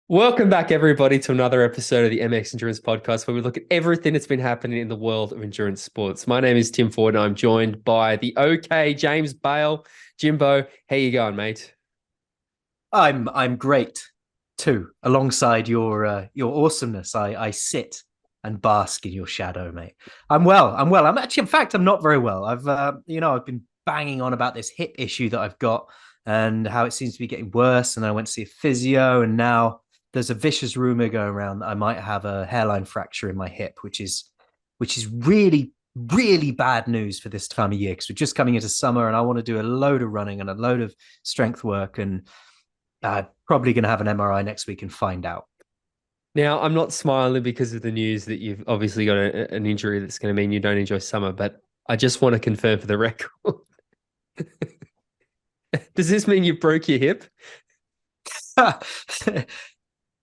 Welcome back, everybody, to another episode of the MX Endurance Podcast, where we look at everything that's been happening in the world of endurance sports. My name is Tim Ford, and I'm joined by the OK James Bale. Jimbo, how you going, mate? I'm great too. Alongside your awesomeness, I sit and bask in your shadow, mate. I'm well. I'm actually, in fact, I'm not very well. I've been banging on about this hip issue that I've got and how it seems to be getting worse. And I went to see a physio, and now there's a vicious rumor going around that I might have a hairline fracture in my hip, which is really bad news for this time of year because we're just coming into summer, and I want to do a load of running and a load of strength work and probably going to have an MRI next week and find out. Now, I'm not smiling because of the news that you've obviously got an injury that's going to mean you don't enjoy summer, but I just want to confirm for the record. Does this mean you broke your hip?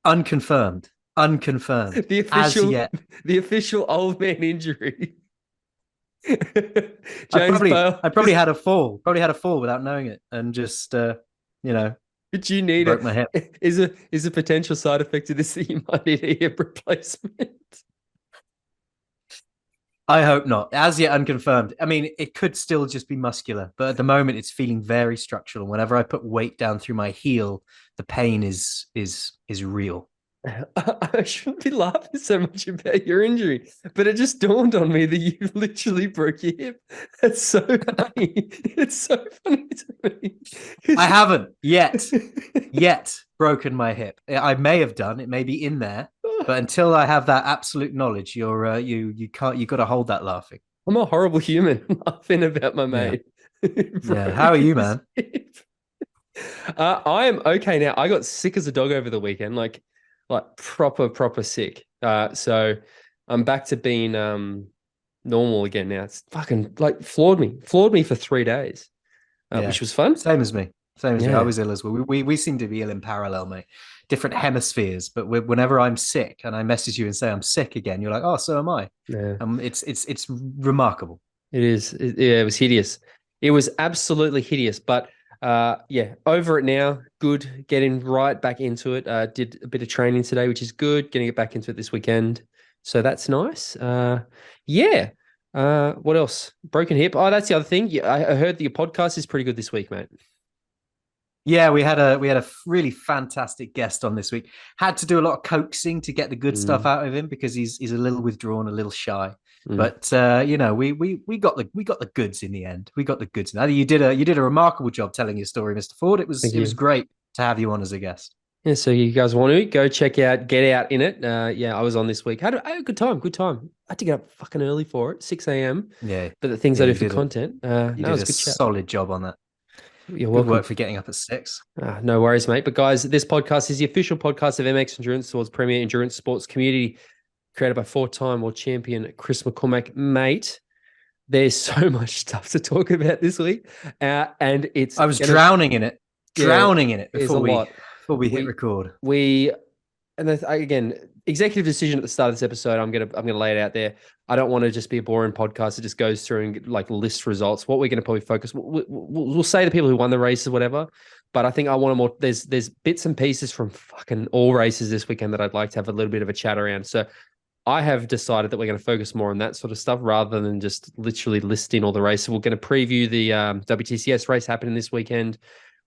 Unconfirmed. Unconfirmed. The As official, yet. the official old man injury. I James probably Bale, I probably had a fall. Probably had a fall without knowing it, and just you know, did you need broke my hip. is a potential side effect of this that you might need a hip replacement? I hope not. As yet unconfirmed. I mean, it could still just be muscular, but at the moment it's feeling very structural. Whenever I put weight down through my heel, the pain is real. I shouldn't be laughing so much about your injury, but it just dawned on me that you literally broke your hip. That's so funny. It's so funny to me. I haven't yet broken my hip. I may have done. It may be in there, but until I have that absolute knowledge, you can't. You got to hold that laughing. I'm a horrible human laughing about my Yeah, mate. yeah. How are you, man? I am okay now. I got sick as a dog over the weekend, like proper sick. So I'm back to being normal again now. It's fucking like floored me for 3 days, Yeah, which was fun. same as me. Same as me. I Yeah, was ill as well. We seem to be ill in parallel, mate. Different hemispheres, but whenever I'm sick and I message you and say I'm sick again, you're like, oh, so am I. yeah. It's remarkable. It is. Yeah, it was hideous. It was absolutely hideous. But yeah, over it now. Good. Getting right back into it. Did a bit of training today, which is good. Getting it back into it this weekend. So that's nice. Yeah. What else? Broken hip. Oh, that's the other thing. Yeah, I heard that your podcast is pretty good this week, mate. Yeah, we had a really fantastic guest on this week. Had to do a lot of coaxing to get the good stuff Mm, out of him because he's a little withdrawn, a little shy. mm. But we got the goods in the end. We got the goods. Now you did a remarkable job telling your story, Mr. Ford. It was Thank it was you. great to have you on as a guest. Yeah, so you guys want to go check out Get Out in it. Yeah, I was on this week. I had a good time. Good time. I had to get up fucking early for it, 6 a.m. Yeah, But the things I yeah, do you for did it. content, You no, it did was a a good chat. solid job on that. You're Good work welcome. for getting up at 6. No worries, mate. But guys, this podcast is the official podcast of MX Endurance, the world's premier endurance sports community, created by four-time world champion Chris McCormack. Mate, there's so much stuff to talk about this week, and it's I was gonna, yeah, drowning in it is a before we lot. before we hit We record. we and again, executive decision at the start of this episode. I'm gonna lay it out there. I don't want to just be a boring podcast that just goes through and like lists results. What we're going to probably focus, we'll say the people who won the races, whatever. But I think I want to more. There's bits and pieces from fucking all races this weekend that I'd like to have a little bit of a chat around. So I have decided that we're going to focus more on that sort of stuff rather than just literally listing all the races. We're going to preview the WTCS race happening this weekend,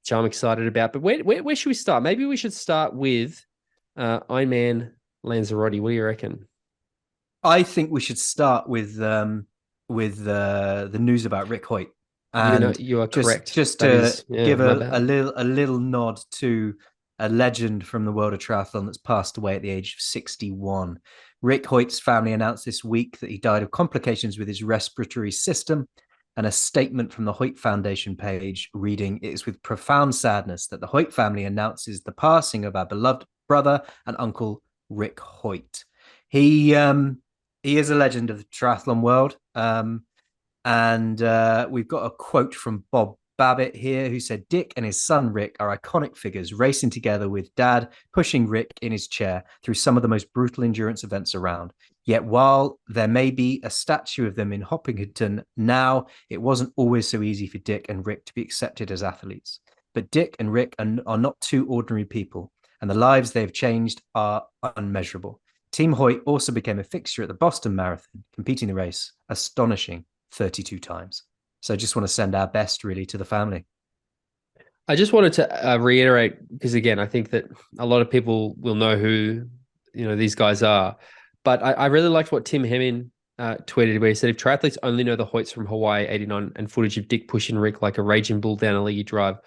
which I'm excited about. But where should we start? Maybe we should start with Ironman Lanzarote. What do you reckon? I think we should start with the news about Rick Hoyt, and You are just correct. just That to is, yeah, give my a bad. little nod to a legend from the world of triathlon that's passed away at the age of 61. Rick Hoyt's family announced this week that he died of complications with his respiratory system, and a statement from the Hoyt Foundation page reading, "It is with profound sadness that the Hoyt family announces the passing of our beloved brother and uncle Rick Hoyt." He um he is a legend of the triathlon world. And we've got a quote from Bob Babbitt here, who said, "Dick and his son Rick are iconic figures, racing together with dad, pushing Rick in his chair through some of the most brutal endurance events around. Yet while there may be a statue of them in Hopkinton now, it wasn't always so easy for Dick and Rick to be accepted as athletes. But Dick and Rick are not two ordinary people. and the lives they've changed are unmeasurable. Team Hoyt also became a fixture at the Boston Marathon, competing the race astonishing 32 times. So I just want to send our best really to the family. I just wanted to reiterate, because again, I think that a lot of people will know who, these guys are. But I really liked what Tim Hemming tweeted, where he said, if triathletes only know the Hoyts from Hawaii 89 and footage of Dick pushing Rick like a raging bull down a leggy drive,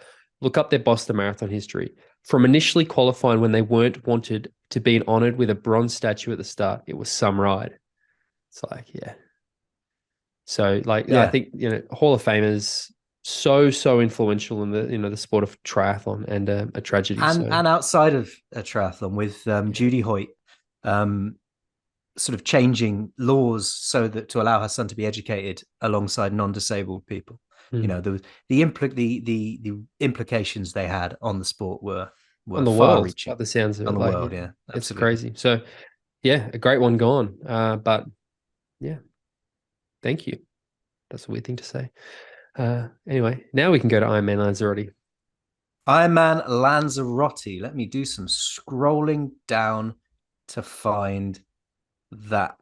look up their Boston Marathon history. From initially qualifying when they weren't wanted to be honored with a bronze statue at the start, it was some ride. It's like, yeah. So I think, Hall of Famers, so influential in the sport of triathlon, and a tragedy. And outside of a triathlon with Judy Hoyt, sort of changing laws so that to allow her son to be educated alongside non-disabled people. The implications they had on the sport were on the far world, reaching. By the sounds of on it, the world, yeah, it's crazy. So, yeah, a great one gone. But yeah, thank you. That's a weird thing to say. Anyway, now we can go to Ironman Lanzarote. Ironman Lanzarote. Let me do some scrolling down to find that.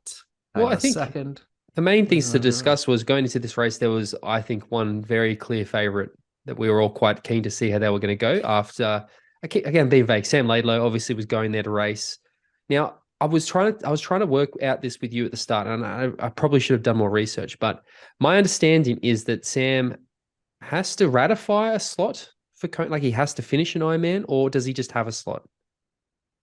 Well, I think the main things to discuss was going into this race. There was, I think, one very clear favorite that we were all quite keen to see how they were going to go after. Again, being vague, Sam Laidlaw obviously was going there to race. Now, I was trying to work out this with you at the start, and I probably should have done more research. But my understanding is that Sam has to ratify a slot for he has to finish an Ironman, or does he just have a slot?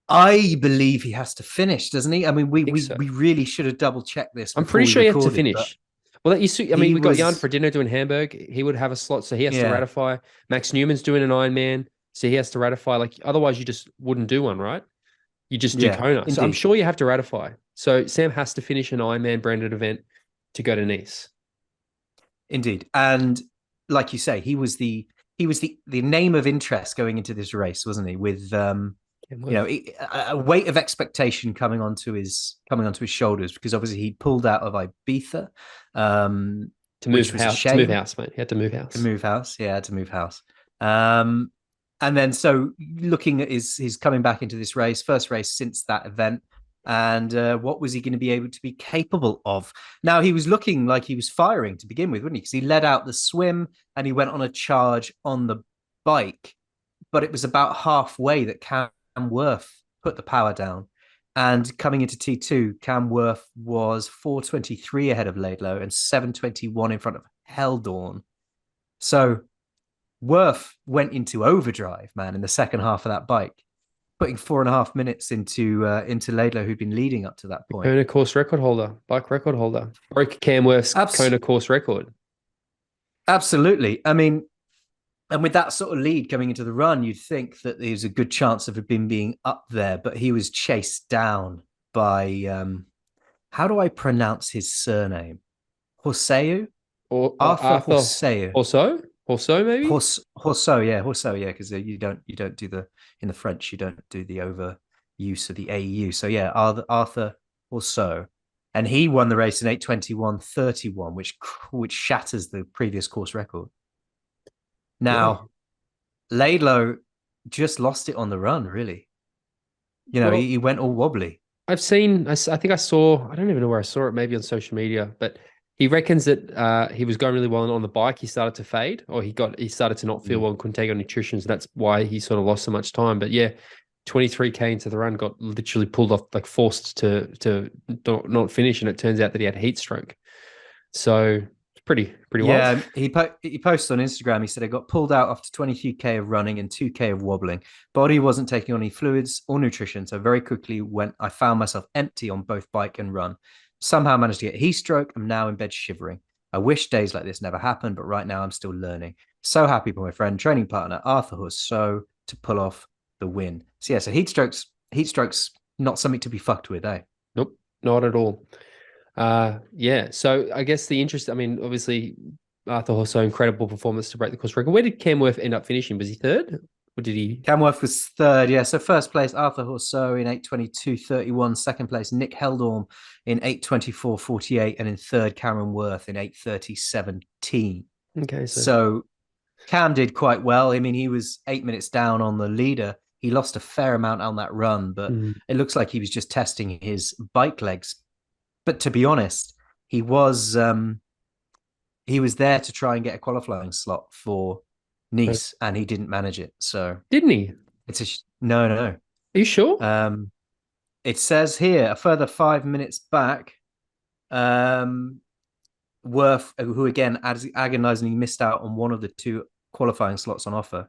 I believe he has to finish, doesn't he? I mean, we really should have double checked this. I'm pretty sure he has to finish. Well, we got Jan for dinner doing Hamburg. He would have a slot, so he has to ratify. Max Newman's doing an Ironman, so he has to ratify. Otherwise, you just wouldn't do one, right? You just do Kona. Indeed. So I'm sure you have to ratify. So Sam has to finish an Ironman branded event to go to Nice. Indeed, and like you say, he was the name of interest going into this race, wasn't he? With a weight of expectation coming onto his shoulders, because obviously he pulled out of Ibiza to move house, mate. He had to move house. And then so looking at his coming back into this race, first race since that event, and what was he going to be able to be capable of? Now, he was looking like he was firing to begin with, wouldn't he? Because he led out the swim and he went on a charge on the bike, but it was about halfway that Cam Worth put the power down. And coming into T2, Cam Worth was 4:23 ahead of Laidlaw and 7:21 in front of Heldawn. So Worth went into overdrive, man, in the second half of that bike, putting 4.5 minutes into Laidlaw, who'd been leading up to that point. Kona course record holder, bike record holder, broke Cam Worth's Kona course record. Absolutely. I mean, and with that sort of lead coming into the run, you'd think that there's a good chance of him being up there, but he was chased down by how do I pronounce his surname? Horseu? Or Arthur Horseu. Horseau, maybe? Horseau, yeah, because you don't do in the French, you don't do the overuse of the AU. So yeah, Arthur Horseau. And he won the race in 8:21:31, which shatters the previous course record. Now, Laidlaw just lost it on the run, really. He went all wobbly. I think I saw, I don't even know where I saw it, maybe on social media, but he reckons that he was going really well on the bike. He started to fade, or he started to not feel well and couldn't take on nutrition. So that's why he sort of lost so much time. But yeah, 23K into the run, got literally pulled off, forced to not finish. And it turns out that he had heat stroke. So it's pretty wild. Yeah, he posted on Instagram. He said, I got pulled out after 23K of running and 2K of wobbling. Body wasn't taking on any fluids or nutrition. So very quickly I found myself empty on both bike and run. Somehow managed to get heat stroke. I'm now in bed shivering. I wish days like this never happened, but right now I'm still learning. So happy for my friend, training partner, Arthur Horseau, to pull off the win. So yeah, so heat strokes, not something to be fucked with, eh? Nope, not at all. Yeah, so I guess obviously Arthur Horseau, incredible performance to break the course record. Where did Cam Worth end up finishing? Was he third? Or did he? Cam Worth was third, yeah. So first place, Arthur Horseau in 8:22:31. Second place, Nick Heldawn in 8:24:48. And in third, Cameron Worth in 8:30:17. Okay. So Cam did quite well. I mean, he was 8 minutes down on the leader. he lost a fair amount on that run, but it looks like he was just testing his bike legs. But to be honest, he was there to try and get a qualifying slot for Nice, and he didn't manage it. So didn't he? It's no. Are you sure? It says here a further 5 minutes back. Worth, who again agonizingly missed out on one of the 2 qualifying slots on offer.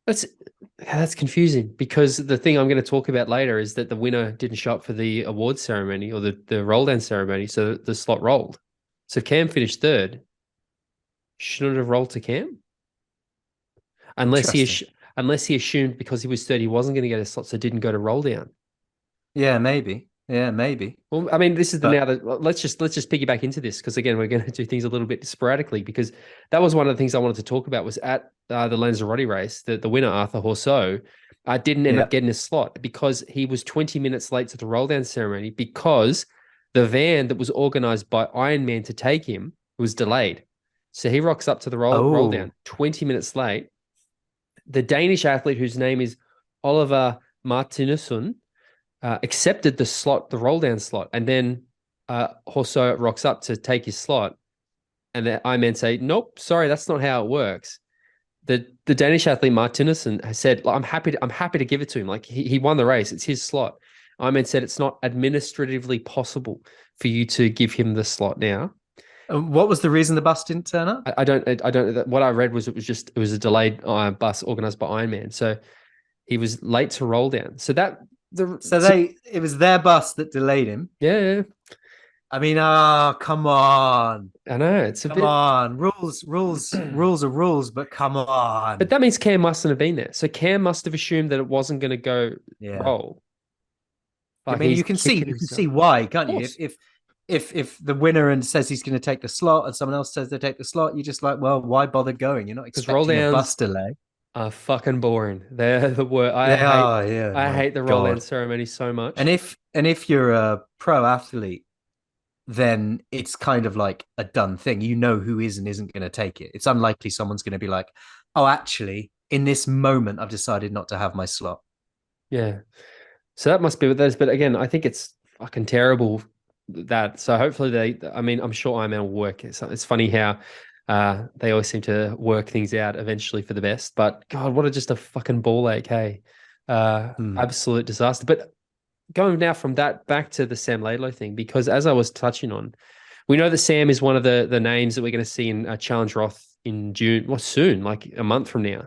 That's confusing, because the thing I'm going to talk about later is that the winner didn't show up for the award ceremony or the roll down ceremony, so the slot rolled. So if Cam finished third, shouldn't have rolled to Cam, unless he assumed because he was third he wasn't going to get a slot, so didn't go to roll down. Yeah, maybe. Well, I mean, this is let's just piggyback into this, because again, we're going to do things a little bit sporadically, because that was one of the things I wanted to talk about was at the Lanzarote race, the winner, Arthur Horseau, didn't end up getting a slot because he was 20 minutes late to the roll down ceremony, because the van that was organized by Ironman to take him was delayed. So he rocks up to the roll down 20 minutes late. The Danish athlete, whose name is Oliver Martinusson, accepted the roll down slot, and then Horseau rocks up to take his slot, and the Ironman say, "Nope, sorry, that's not how it works." The Danish athlete Martinusson has said, "I'm happy to give it to him. Like he won the race, it's his slot." Ironman said it's not administratively possible for you to give him the slot now. What was the reason the bus didn't turn up? I don't know. What I read was it was a delayed bus organized by Ironman, so he was late to roll down. So it was their bus that delayed him. Yeah. I mean, come on. I know it's come on. Rules are rules, but come on. But that means Cam mustn't have been there. So Cam must have assumed that it wasn't going to go roll. Like, I mean, you can see why, can't you? If the winner says he's going to take the slot and someone else says they take the slot, you're just like, well, why bother going? You're not expecting a bus delay. Are fucking boring. They're the worst. I hate the roll down ceremony so much. And if you're a pro athlete, then it's kind of like a done thing. You know who is and isn't going to take it. It's unlikely someone's going to be like, oh, actually, in this moment, I've decided not to have my slot. Yeah. So that must be what that is. But again, I think it's fucking terrible that. So hopefully I'm sure Ironman will work. It's funny how they always seem to work things out eventually for the best. But God, what just a fucking ball ache, hey? Absolute disaster. But going now from that back to the Sam Laidlaw thing, because as I was touching on, we know that Sam is one of the names that we're going to see in Challenge Roth in June, soon, like a month from now.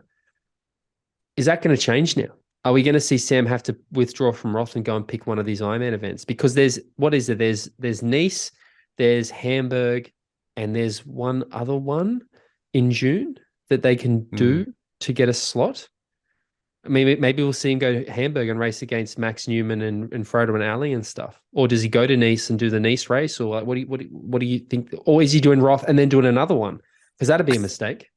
Is that going to change now? Are we going to see Sam have to withdraw from Roth and go and pick one of these Ironman events? Because there's Nice, there's Hamburg, and there's one other one in June that they can do to get a slot. I mean, maybe we'll see him go to Hamburg and race against Max Newman and Frodo and Ali and stuff. Or does he go to Nice and do the Nice race? Or like, what do you think? Or is he doing Roth and then doing another one? Because that'd be a mistake.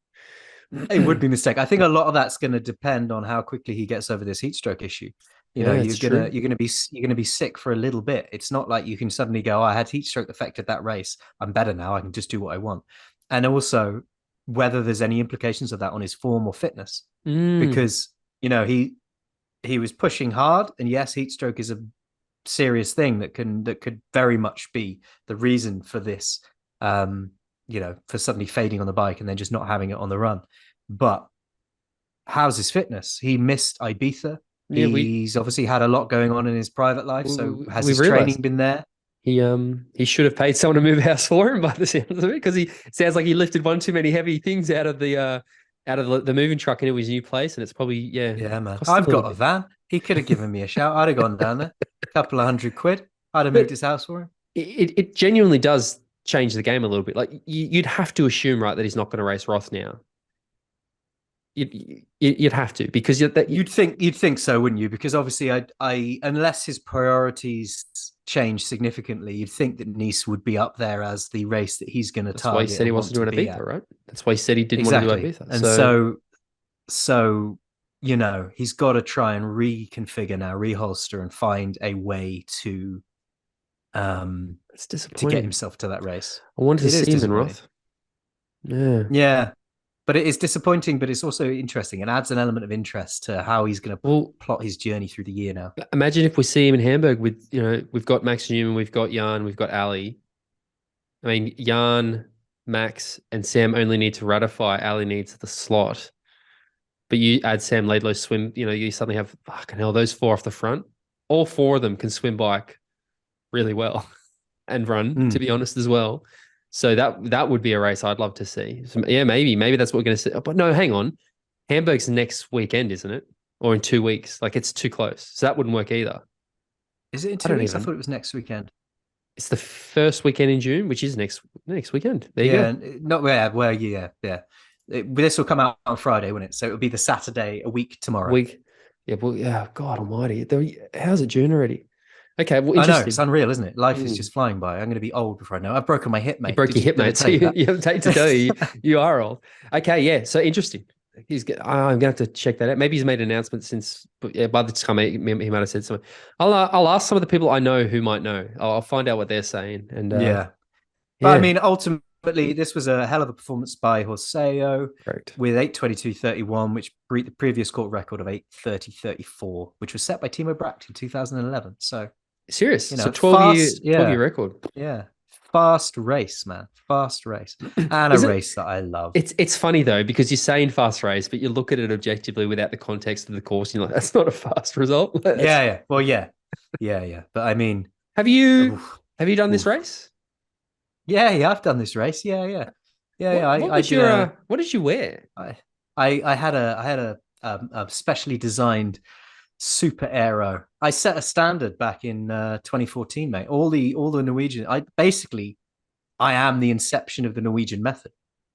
It would be a mistake. I think a lot of that's going to depend on how quickly he gets over this heat stroke issue. You're gonna be sick for a little bit. It's not like you can suddenly go, I had heat stroke affected that race. I'm better now. I can just do what I want. And also whether there's any implications of that on his form or fitness, because he was pushing hard, and yes, heat stroke is a serious thing that could very much be the reason for this. For suddenly fading on the bike and then just not having it on the run. But how's his fitness? He missed Ibiza. Yeah, he's obviously had a lot going on in his private life. So has his training been there? He should have paid someone to move house for him by the sounds of it, because he sounds like he lifted one too many heavy things out of the moving truck into his new place, and it's probably yeah, man. I've got a van. He could have given me a shout. I'd have gone down there, a couple of £100. I'd have moved his house for him. It genuinely does change the game a little bit. Like you'd have to assume, right, that he's not going to race Roth now. You'd have to, because you'd think so, wouldn't you? Because obviously, I unless his priorities change significantly, you'd think that Nice would be up there as the race that he's going to target. That's why he said he wants to do an Ibiza, right? That's why he said he didn't want to do Ibiza. And so he's got to try and reconfigure now, reholster, and find a way to it's disappointing to get himself to that race. I wanted to see him in Roth. Yeah. But it is disappointing, but it's also interesting and adds an element of interest to how he's going to plot his journey through the year now. Imagine if we see him in Hamburg with, we've got Max Newman, we've got Jan, we've got Ali. I mean, Jan, Max, and Sam only need to ratify. Ali needs the slot. But you add Sam Laidlaw swim, you suddenly have, fucking hell, those 4 off the front. All 4 of them can swim bike really well and run, to be honest, as well. So that would be a race I'd love to see. So, yeah, maybe that's what we're going to see. But no, hang on. Hamburg's next weekend, isn't it? Or in 2 weeks? Like, it's too close. So that wouldn't work either. Is it in 2 weeks? I thought it was next weekend. It's the first weekend in June, which is next weekend. There you go. This will come out on Friday, won't it? So it'll be the Saturday, a week tomorrow. Yeah, well, yeah, God almighty. How's it June already? Okay, well, I know, it's unreal, isn't it? Life is just flying by. I'm going to be old before I know. I've broken my hip, mate. You broke your hip, mate. So you haven't taken to do. You are old. Okay, yeah. So interesting. I'm going to have to check that out. Maybe he's made an announcement since. But yeah, by the time he might have said something. I'll ask some of the people I know who might know. I'll find out what they're saying. And But I mean, ultimately, this was a hell of a performance by Horseo. Correct. With 8:22.31, which beat the previous court record of 8:30.34, which was set by Timo Bracht in 2011. So. Serious. So 12-year record. Yeah. Fast race, man. Fast race. And a race that I love. It's funny though, because you're saying fast race, but you look at it objectively without the context of the course, and you're like, that's not a fast result. Yeah. Well, yeah. But I mean, have you done this race? Yeah, I've done this race. Yeah. What did you wear? I had a specially designed super aero. I set a standard back in 2014, mate. All the Norwegian. I am the inception of the Norwegian method.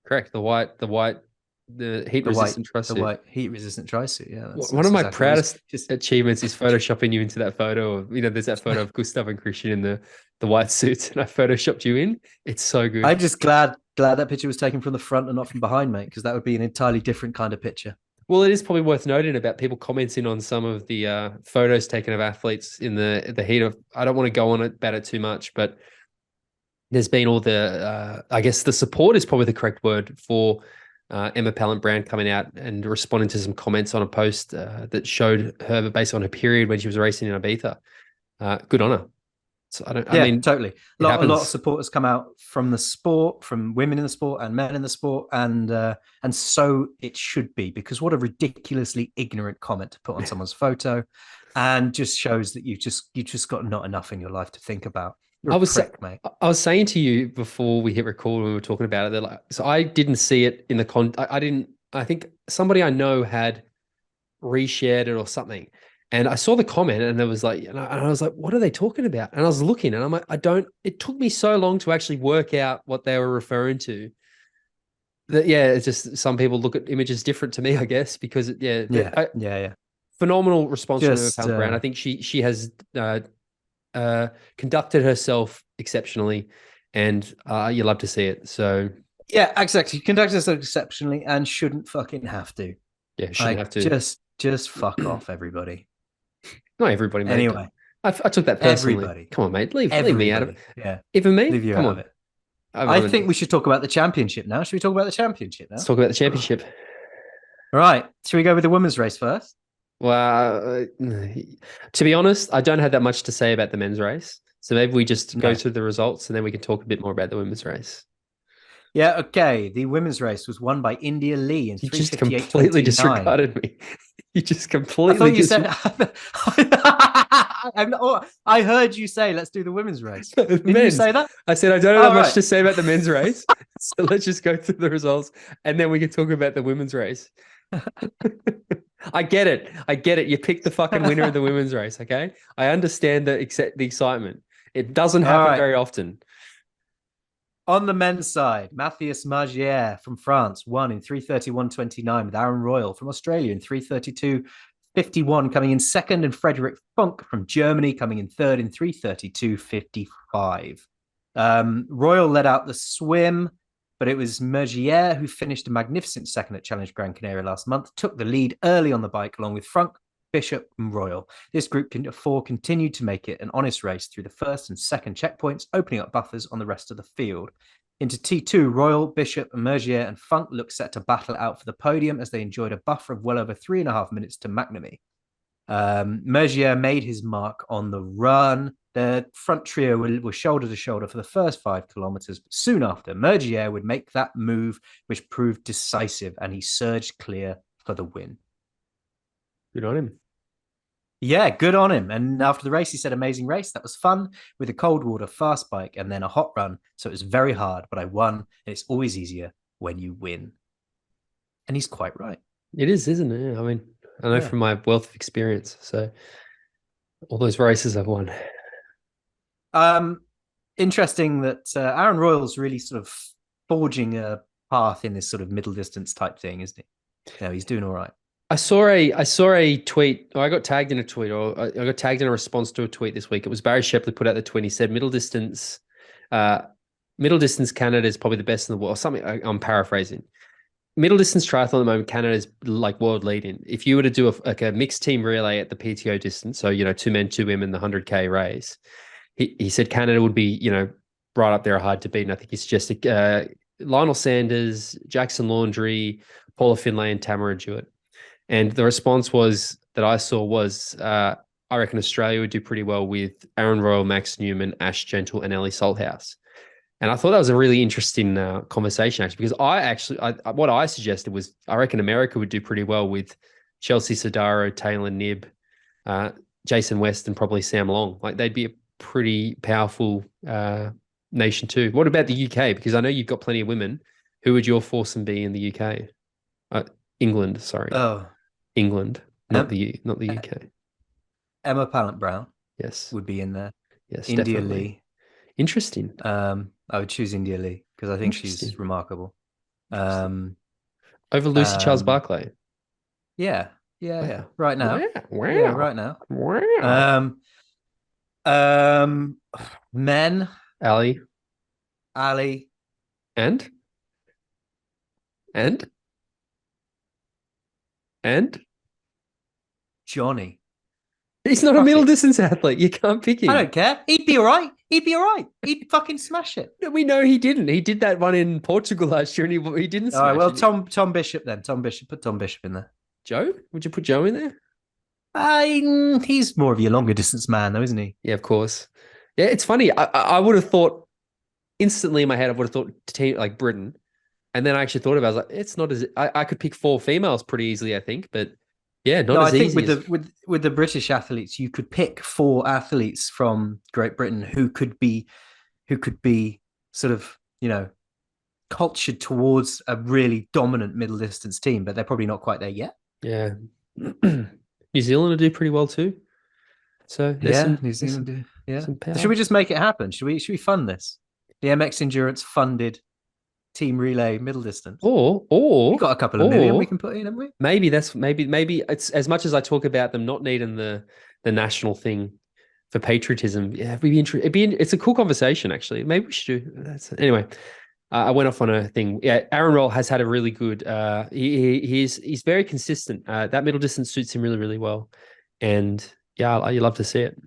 Correct. The heat resistant tri-suit. The white heat resistant tri-suit. Yeah. One of my proudest achievements is photoshopping you into that photo of, there's that photo of Gustav and Kristian in the white suits, and I photoshopped you in. It's so good. I'm just glad that picture was taken from the front and not from behind, mate, because that would be an entirely different kind of picture. Well, it is probably worth noting about people commenting on some of the photos taken of athletes in the heat of. I don't want to go on about it too much, but there's been all the. I guess the support is probably the correct word for Emma Pallant-Browne coming out and responding to some comments on a post that showed her based on her period when she was racing in Ibiza. Good on her. So I mean, totally. A lot of support has come out from the sport, from women in the sport and men in the sport, and so it should be, because what a ridiculously ignorant comment to put on someone's photo, and just shows that you just got not enough in your life to think about. I was saying to you before we hit record when we were talking about it, so I didn't see it in the I think somebody I know had reshared it or something. And I saw the comment, and there was like, and I was like, what are they talking about? And I was looking, and I'm like, it took me so long to actually work out what they were referring to. That, it's just some people look at images different to me, I guess, because phenomenal response from Emma Pallant-Browne. I think she has conducted herself exceptionally, and you love to see it. So yeah, exactly. Conducted herself exceptionally, and shouldn't fucking have to. Yeah, shouldn't have to. Just fuck off, everybody. Not everybody, mate. Anyway, I took that personally. Everybody. Come on, mate. Leave me out of it. Yeah. Even me? Leave you Come out on. of it. I think we should talk about the championship now. Should we talk about the championship now? Let's talk about the championship. All right. Should we go with the women's race first? Well, to be honest, I don't have that much to say about the men's race. So maybe we just go through the results, and then we can talk a bit more about the women's race. Yeah, okay. The women's race was won by India Lee in 3:58.29. You just completely disregarded me. You just completely. I heard you say, "Let's do the women's race." Did you say that? I said I don't have much to say about the men's race, so let's just go through the results, and then we can talk about the women's race. I get it. You picked the fucking winner of the women's race. Okay, I understand the excitement. It doesn't happen very often. On the men's side, Matthias Margier from France won in 3:31.29 with Aaron Royal from Australia in 3:32.51 coming in second, and Frederick Funk from Germany coming in third in 3:32.55. Royal led out the swim, but it was Mergier who finished a magnificent second at Challenge Gran Canaria last month, took the lead early on the bike along with Funk, Bishop and Royal. This group of four continued to make it an honest race through the first and second checkpoints, opening up buffers on the rest of the field. Into T2, Royal, Bishop, Mergier, and Funk looked set to battle out for the podium as they enjoyed a buffer of well over 3.5 minutes to McNamee. Mergier made his mark on the run. The front trio were shoulder to shoulder for the first 5 kilometers. But soon after, Mergier would make that move, which proved decisive, and he surged clear for the win. Good on him. Yeah, good on him. And after the race, he said, amazing race. That was fun with a cold water fast bike and then a hot run. So it was very hard, but I won. And it's always easier when you win. And he's quite right. It is, isn't it? I mean, I know from my wealth of experience. So all those races I've won. Interesting that Aaron Royal's really sort of forging a path in this sort of middle distance type thing, isn't he? Yeah, he's doing all right. I saw a tweet, or I got tagged in a tweet, or I got tagged in a response to a tweet this week. It was Barry Shepley put out the tweet. He said middle distance Canada is probably the best in the world. Something I'm paraphrasing. Middle distance triathlon at the moment, Canada is like world leading. If you were to do a mixed team relay at the PTO distance, so 2 men, 2 women, the 100K race, he said Canada would be right up there, hard to beat. And I think he suggested Lionel Sanders, Jackson Laundry, Paula Findlay, and Tamara Jewett. And the response that I saw was, I reckon Australia would do pretty well with Aaron Royal, Max Newman, Ash Gentle, and Ellie Salthouse. And I thought that was a really interesting conversation, actually, because what I suggested was I reckon America would do pretty well with Chelsea Sodaro, Taylor Nibb, Jason West, and probably Sam Long. Like they'd be a pretty powerful nation too. What about the UK? Because I know you've got plenty of women. Who would your foursome be in the UK? England, sorry. Oh, England, not the UK. Emma Pallant-Browne, yes, would be in there. Yes, India definitely. Lee. Interesting. I would choose India Lee because I think she's remarkable. Over Lucy Charles-Barclay. Yeah. Right now. Wow. Yeah, right now. Wow. Men. Ali. And Johnny. He's not a middle distance athlete. You can't pick him. I don't care. He'd be all right. He'd fucking smash it. We know he didn't. He did that one in Portugal last year, and he didn't. All right. Well, Tom Bishop then. Tom Bishop. Put Tom Bishop in there. Joe? Would you put Joe in there? He's more of your longer distance man, though, isn't he? Yeah, of course. Yeah, it's funny. I would have thought instantly in my head. I would have thought team like Britain, and then I actually thought about it. I was like, it's not as I could pick 4 females pretty easily, I think, but. Yeah, not as easy. I think with the British athletes, you could pick 4 athletes from Great Britain who could be sort of, cultured towards a really dominant middle distance team, but they're probably not quite there yet. Yeah. New Zealand will do pretty well too. So New Zealand do. Yeah. Should we just make it happen? Should we fund this? The MX Endurance funded team relay middle distance, or we've got a couple of million we can put in, haven't we? Maybe it's as much as I talk about them not needing the national thing for patriotism. Yeah, it's a cool conversation actually. Maybe we should do that. Anyway, I went off on a thing. Yeah, Aaron Roll has had a really good. He's very consistent. That middle distance suits him really, really well, and yeah, you love to see it.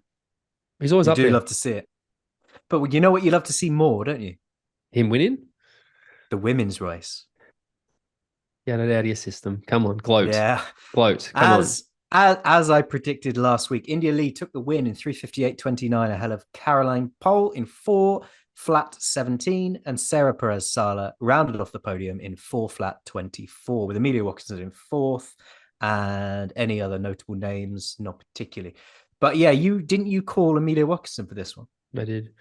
He's always up there. You do love to see it, but you know what you love to see more, don't you? Him winning. The women's race. Get it out of your system. Come on, gloat. Yeah. Gloat. Come on. As I predicted last week, India Lee took the win in 3:58.29 ahead of Caroline Pohl in 4 flat 17, and Sarah Perez Sala rounded off the podium in 4 flat 24, with Amelia Watkinson in 4th and any other notable names, not particularly. But yeah, didn't you call Amelia Watkinson for this one? I did.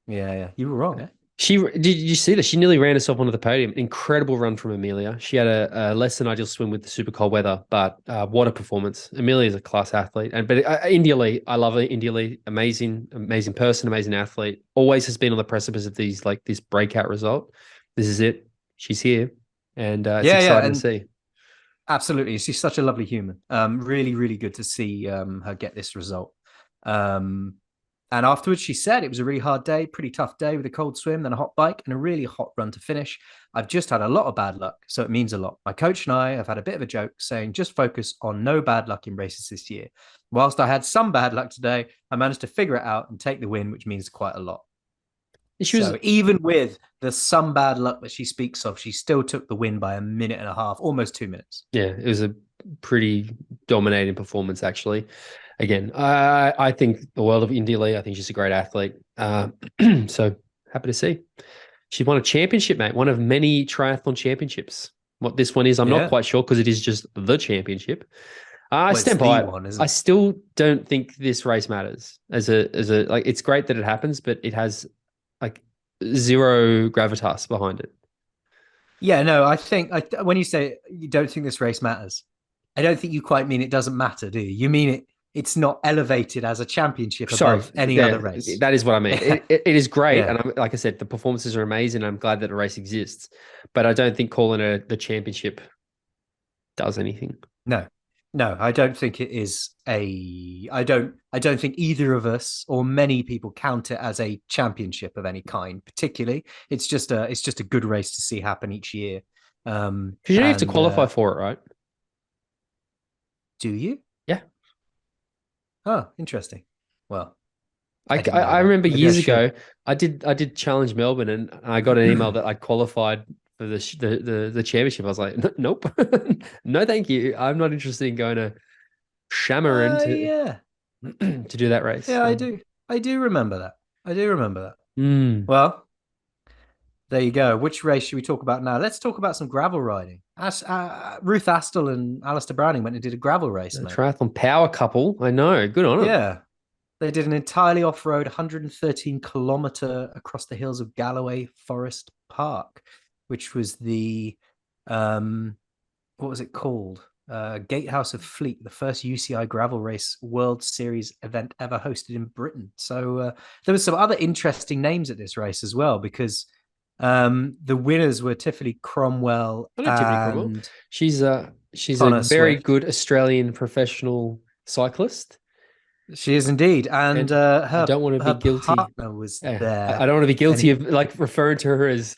Yeah. You were wrong, eh? Did you see that? She nearly ran herself onto the podium. Incredible run from Amelia. She had a less than ideal swim with the super cold weather, but what a performance. Amelia is a class athlete. But India Lee, I love her. India Lee, amazing person, amazing athlete. Always has been on the precipice of this breakout result. This is it. She's here. And it's exciting to see. Absolutely. She's such a lovely human. Really, really good to see her get this result. And afterwards, she said it was a really hard day, pretty tough day with a cold swim, then a hot bike, and a really hot run to finish. I've just had a lot of bad luck, so it means a lot. My coach and I have had a bit of a joke saying just focus on no bad luck in races this year. Whilst I had some bad luck today, I managed to figure it out and take the win, which means quite a lot. She was, So even with some bad luck that she speaks of, she still took the win by a minute and a half, almost 2 minutes. yeah, it was a pretty dominating performance, actually. Again, I think the world of India Lee. I think she's a great athlete. So happy to see. She won a championship, mate. One of many triathlon championships. What this one is, I'm not quite sure because it is just the championship. I stand by it. One, isn't I it? still don't think this race matters as a like. It's great that it happens, but it has like zero gravitas behind it. Yeah, no, I think when you say you don't think this race matters, I don't think you quite mean it doesn't matter, do you? You mean it's not elevated as a championship above any other race. That is what I mean. It is great, Yeah. and like I said, the performances are amazing. I'm glad that a race exists, but I don't think calling it the championship does anything. No, I don't think it is I don't think either of us or many people count it as a championship of any kind, particularly. It's just a good race to see happen each year. Because you don't have to qualify for it, right? Do you? Yeah. Oh, interesting. Well, I remember years ago, I did Challenge Melbourne, and I got an email that I qualified for the championship. I was like, nope, no, thank you. I'm not interested in going to Shamaran to do that race. Yeah, I do remember that. Mm. Well, there you go. Which race should we talk about now? Let's talk about some gravel riding. Ruth Astle and Alistair Browning went and did a gravel race, mate. Triathlon power couple. I know. Good on them. Yeah. They did an entirely off-road 113-kilometer across the hills of Galloway Forest Park, which was the what was it called? Gatehouse of Fleet, the first UCI gravel race World Series event ever hosted in Britain. So there was some other interesting names at this race as well, because the winners were Tiffany Cromwell. I know Tiffany Cromwell. She's a very good Australian professional cyclist. She is indeed, and I don't want to be guilty. Partner was there. I don't want to be guilty of like referring to her as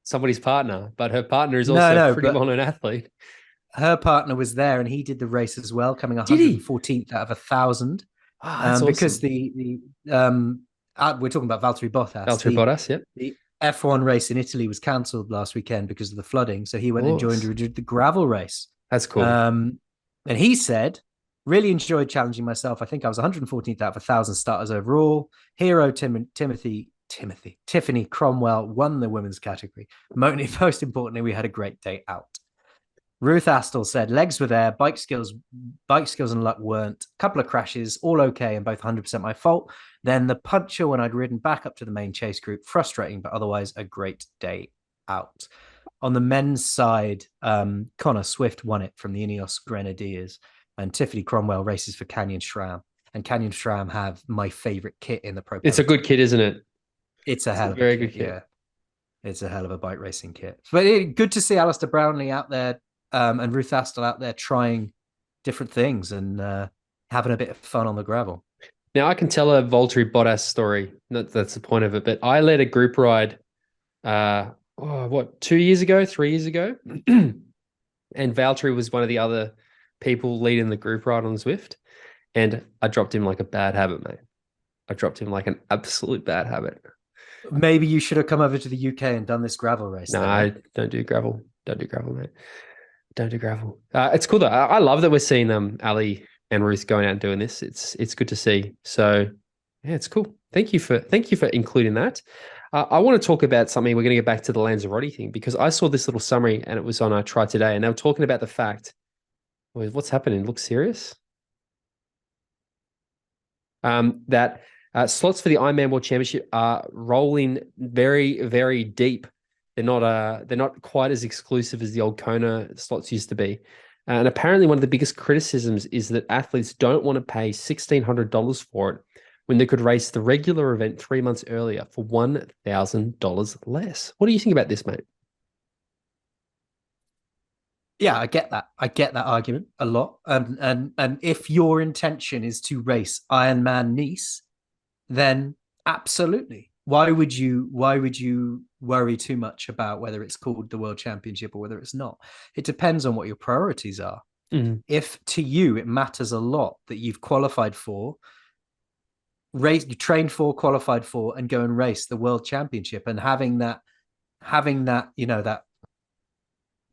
somebody's partner, but her partner is also a pretty well-known athlete. Her partner was there, and he did the race as well, coming 114th out of 1,000. Awesome. Because we're talking about Valtteri Bottas. Valtteri Bottas, yep. The F1 race in Italy was cancelled last weekend because of the flooding, so he went and joined the gravel race. That's cool. And he said, really enjoyed challenging myself. I think I was 114th out of 1,000 starters overall. Hero Tiffany Cromwell won the women's category. Most importantly, we had a great day out. Ruth Astle said legs were there, bike skills and luck weren't. A couple of crashes, all okay, and both 100% my fault. Then the puncher when I'd ridden back up to the main chase group, frustrating, but otherwise a great day out. On the men's side, Connor Swift won it from the Ineos Grenadiers, and Tiffany Cromwell races for Canyon SRAM. And Canyon SRAM have my favorite kit in the pro. It's a good kit, isn't it? It's a hell of a very good kit. Yeah. It's a hell of a bike racing kit. But good to see Alistair Brownlee out there and Ruth Astle out there trying different things and having a bit of fun on the gravel. Now, I can tell a Valtteri Bottas story. That's the point of it. But I led a group ride, 3 years ago? And Valtteri was one of the other people leading the group ride on Zwift. And I dropped him like a bad habit, mate. I dropped him like an absolute bad habit. Maybe you should have come over to the UK and done this gravel race. No, I don't do gravel. Don't do gravel, mate. Don't do gravel. It's cool though. I love that we're seeing Ali and Ruth going out and doing this. It's good to see. So yeah, it's cool. Thank you for including that. I want to talk about something. We're going to get back to the Lanzarote thing because I saw this little summary and it was on Try Today, and they were talking about the fact. What's happening? Looks serious. That slots for the Ironman World Championship are rolling very, very deep. They're not quite as exclusive as the old Kona slots used to be. And apparently one of the biggest criticisms is that athletes don't want to pay $1,600 for it when they could race the regular event 3 months earlier for $1,000 less. What do you think about this, mate? Yeah, I get that. I get that argument a lot. And if your intention is to race Ironman Nice, then absolutely. Why would you worry too much about whether it's called the World Championship or whether it's not? It depends on what your priorities are. Mm-hmm. If to you it matters a lot that you've qualified for race, you trained for, qualified for, and go and race the world championship, and having that,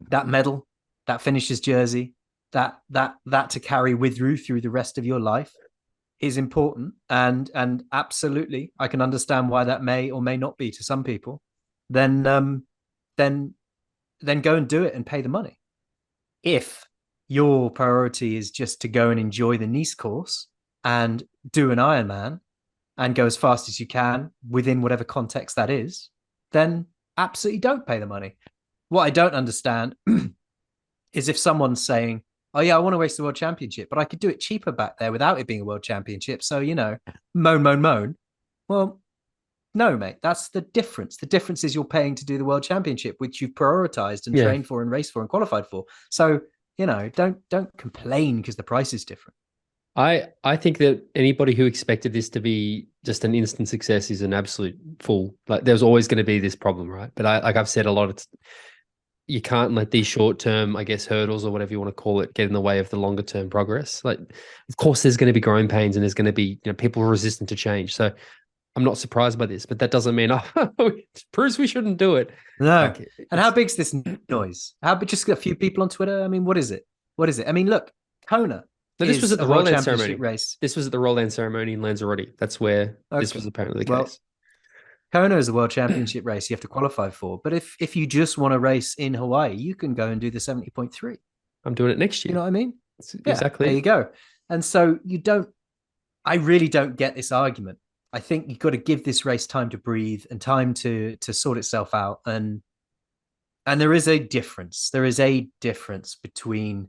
that medal, that finisher's jersey, that to carry with you through the rest of your life is important. And absolutely, I can understand why that may or may not be to some people. Then go and do it and pay the money. If your priority is just to go and enjoy the Nice course and do an Ironman and go as fast as you can within whatever context that is, then absolutely don't pay the money. What I don't understand is if someone's saying, oh yeah, I want to race the world championship, but I could do it cheaper back there without it being a world championship. So, moan. Well, no, mate, that's the difference. The difference is you're paying to do the world championship, which you've prioritized and trained for and raced for and qualified for. So, don't complain because the price is different. I think that anybody who expected this to be just an instant success is an absolute fool. Like, there's always going to be this problem, right? But I've said a lot, you can't let these short-term, I guess, hurdles or whatever you want to call it, get in the way of the longer-term progress. Like, of course, there's going to be growing pains and there's going to be, people resistant to change. So I'm not surprised by this, but that doesn't mean it proves we shouldn't do it. No. And how big's this noise? How big? Just a few people on Twitter? I mean, what is it? I mean, look, Kona. No, this was at the Royal Land ceremony. Race. This was at the Royal Land ceremony in Lanzarote. That's where this was apparently the case. Kona is a world championship race you have to qualify for. But if you just want to race in Hawaii, you can go and do the 70.3. I'm doing it next year. You know what I mean? Exactly. There you go. And so I really don't get this argument. I think you've got to give this race time to breathe and time to sort itself out. And there is a difference. There is a difference between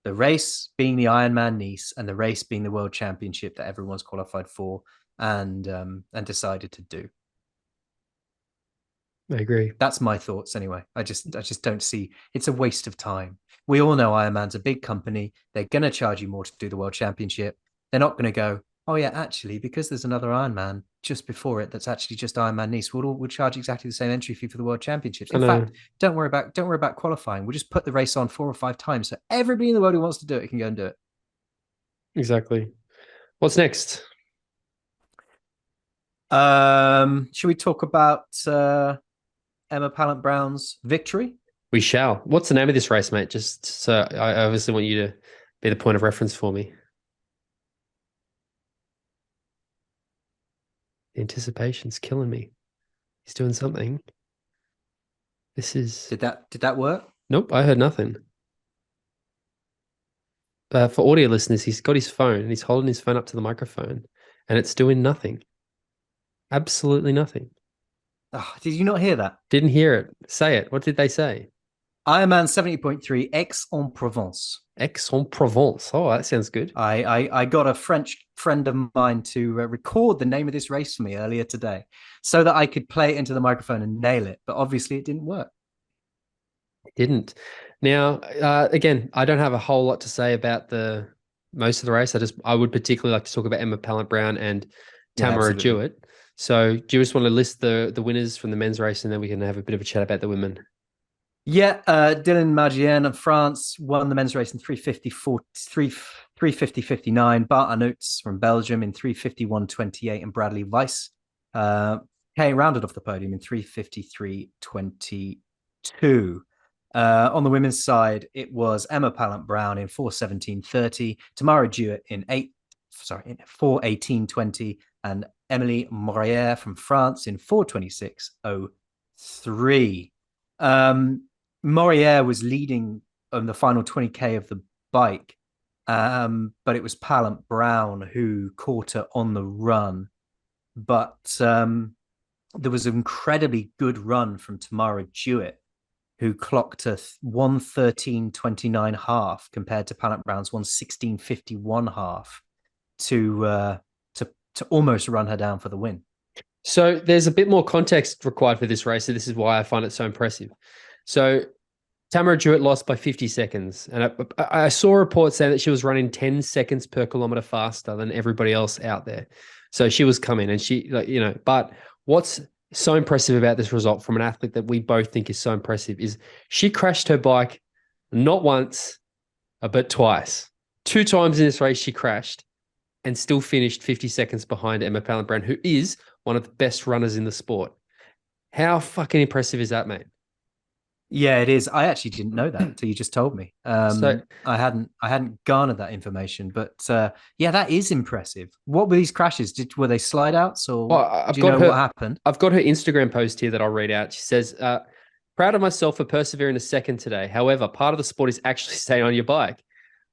the race being the Ironman Nice and the race being the world championship that everyone's qualified for and decided to do. I agree. That's my thoughts anyway. I just don't see, it's a waste of time. We all know Ironman's a big company. They're going to charge you more to do the world championship. They're not going to go, oh yeah, actually, because there's another Ironman just before it that's actually just Ironman Nice, we'll charge exactly the same entry fee for the world championships. In fact, don't worry about qualifying. We'll just put the race on 4 or 5 times, so everybody in the world who wants to do it can go and do it. Exactly. What's next? Should we talk about Emma Pallant-Browne's victory? We shall. What's the name of this race, mate? Just so I obviously want you to be the point of reference for me. The anticipation's killing me. He's doing something. This is... Did that work? Nope, I heard nothing. For audio listeners, he's got his phone and he's holding his phone up to the microphone and it's doing nothing. Absolutely nothing. Oh, did you not hear that? Didn't hear it. Say it. What did they say? Ironman 70.3, Aix-en-Provence. Aix-en-Provence. Oh, that sounds good. I got a French friend of mine to record the name of this race for me earlier today so that I could play it into the microphone and nail it. But obviously it didn't work. It didn't. Now, again, I don't have a whole lot to say about most of the race. I would particularly like to talk about Emma Pallant-Browne and Tamara Jewett. So do you just want to list the winners from the men's race and then we can have a bit of a chat about the women? Yeah, Dylan Margienne of France won the men's race in 3:50:59. Bart Arnouts from Belgium in 3:51:28, and Bradley Weiss rounded off the podium in 3:53:22. On the women's side, it was Emma Pallant-Browne in 4:17:30, Tamara Jewett in 4:18:20, and Emily Morière from France in 4:26:03. Morière was leading on the final 20k of the bike, but it was Pallant-Browne who caught her on the run. But there was an incredibly good run from Tamara Jewett, who clocked a 1:13:29 half compared to Pallant-Browne's 1:16:51 half to almost run her down for the win. So there's a bit more context required for this race. So this is why I find it so impressive. So Tamara Jewett lost by 50 seconds. And I saw reports saying that she was running 10 seconds per kilometer faster than everybody else out there. So she was coming and but what's so impressive about this result from an athlete that we both think is so impressive is she crashed her bike not once, but twice. 2 times in this race she crashed. and still finished 50 seconds behind Emma Pallant-Browne, who is one of the best runners in the sport. How fucking impressive is that, mate? Yeah, it is. I actually didn't know that until you just told me. So I hadn't garnered that information, but yeah, that is impressive. What were these crashes? Were they slide outs, or I've do you got know her. what happened? I've got her Instagram post here that I'll read out. She says, "Proud of myself for persevering a second today. However, part of the sport is actually staying on your bike.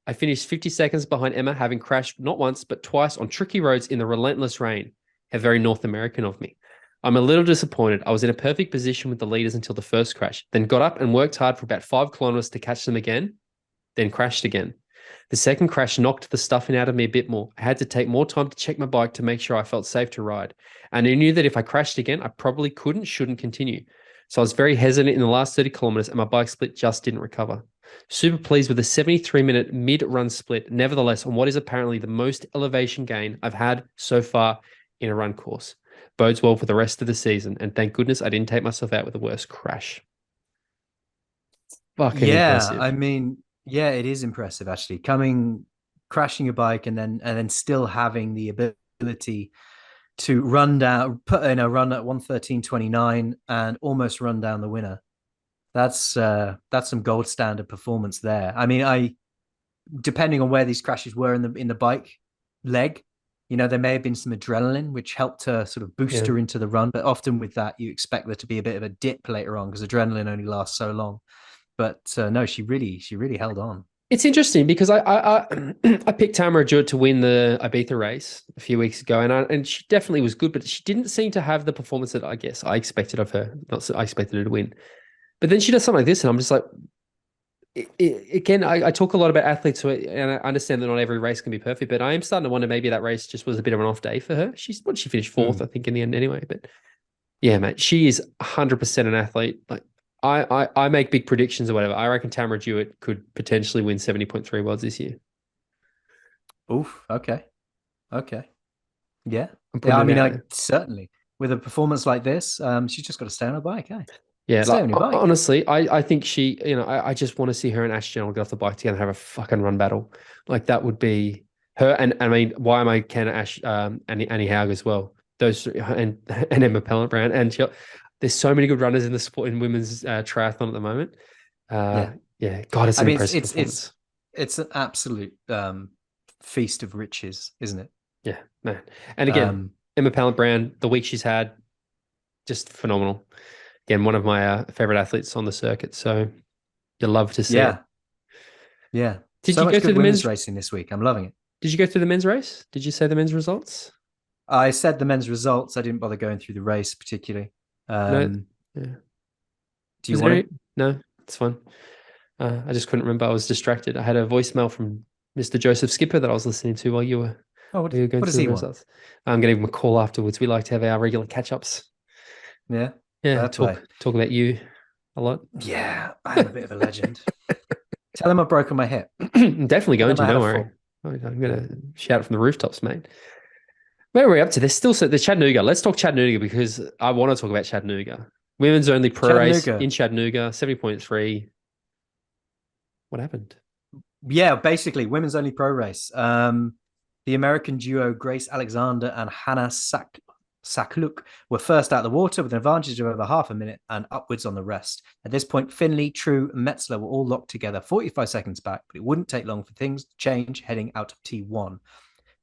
I finished 50 seconds behind Emma, having crashed not once but twice on tricky roads in the relentless rain. How very North American of me. I'm a little disappointed. I was in a perfect position with the leaders until the first crash, then got up and worked hard for about 5 kilometers to catch them again, then crashed again. The second crash knocked the stuffing out of me a bit more. I had to take more time to check my bike to make sure I felt safe to ride. And I knew that if I crashed again, I probably shouldn't continue. So I was very hesitant in the last 30 kilometers and my bike split just didn't recover. Super pleased with a 73-minute mid-run split, nevertheless, on what is apparently the most elevation gain I've had so far in a run course. Bodes well for the rest of the season, and thank goodness I didn't take myself out with a worse crash." Fucking Yeah, impressive. I mean, yeah, it is impressive actually. Crashing your bike and then still having the ability to put in a run at 1:13:29 and almost run down the winner. That's some gold standard performance there. I mean, depending on where these crashes were in the bike leg, there may have been some adrenaline which helped her sort of boost her into the run. But often with that, you expect there to be a bit of a dip later on because adrenaline only lasts so long. But no, she really held on. It's interesting because I picked Tamara Jewett to win the Ibiza race a few weeks ago, and she definitely was good, but she didn't seem to have the performance that I guess I expected of her. Not I expected her to win, but then she does something like this, and I'm just like, again, I talk a lot about athletes, and I understand that not every race can be perfect, but I am starting to wonder maybe that race just was a bit of an off day for her. She finished fourth, I think, in the end anyway. But yeah, mate, she is 100% an athlete. Like I make big predictions or whatever. I reckon Tamara Jewett could potentially win 70.3 worlds this year. Oof. Okay. Okay. Yeah. I'm Yeah. putting I it mean, out I there. certainly with a performance like this, she's just got to stay on her bike. Eh? Yeah, Stay like on your bike. honestly, I think she, I just want to see her and Ash General get off the bike together and have a fucking run battle. Like that would be her. And I mean, why am I can Ash, Annie Haug as well? Those three, and Emma Pallant-Browne, and there's so many good runners in the sport in women's triathlon at the moment. Yeah. Yeah, God, it's I an mean, impressive performance. it's an absolute feast of riches, isn't it? Yeah, man. And again, Um, Emma Pallant-Browne, the week she's had, just phenomenal. Again, one of my favorite athletes on the circuit. So you love to see it. yeah. Yeah. Did So you go much through good the women's men's? racing this week. I'm loving it. Did you go through the men's race? Did you say the men's results? I said the men's results. I didn't bother going through the race particularly. No. Um, Yeah. do you Was there want any? to? No, it's fine. I just couldn't remember. I was distracted. I had a voicemail from Mr. Joseph Skipper that I was listening to while Oh, you were going what does through he the want? results. I'm going to give him a call afterwards. We like to have our regular catch ups. Yeah. Yeah, Fair play. talk about you a lot. Yeah. I am a bit of a legend. Tell him I've broken my hip. I'm definitely Tell going him I to. had Don't a worry. fall. I'm Yeah. going to shout it from the rooftops, mate. Where are we up to? There's Chattanooga. Let's talk Chattanooga because I want to talk about Chattanooga. Women's only pro race Chattanooga. in Chattanooga, 70.3. What happened? Yeah, basically, women's only pro race. The American duo Grace Alexander and Hannah Sakluk were first out of the water with an advantage of over half a minute and upwards on the rest. At this point, Findlay, True, and Metzler were all locked together 45 seconds back, but it wouldn't take long for things to change heading out of T1.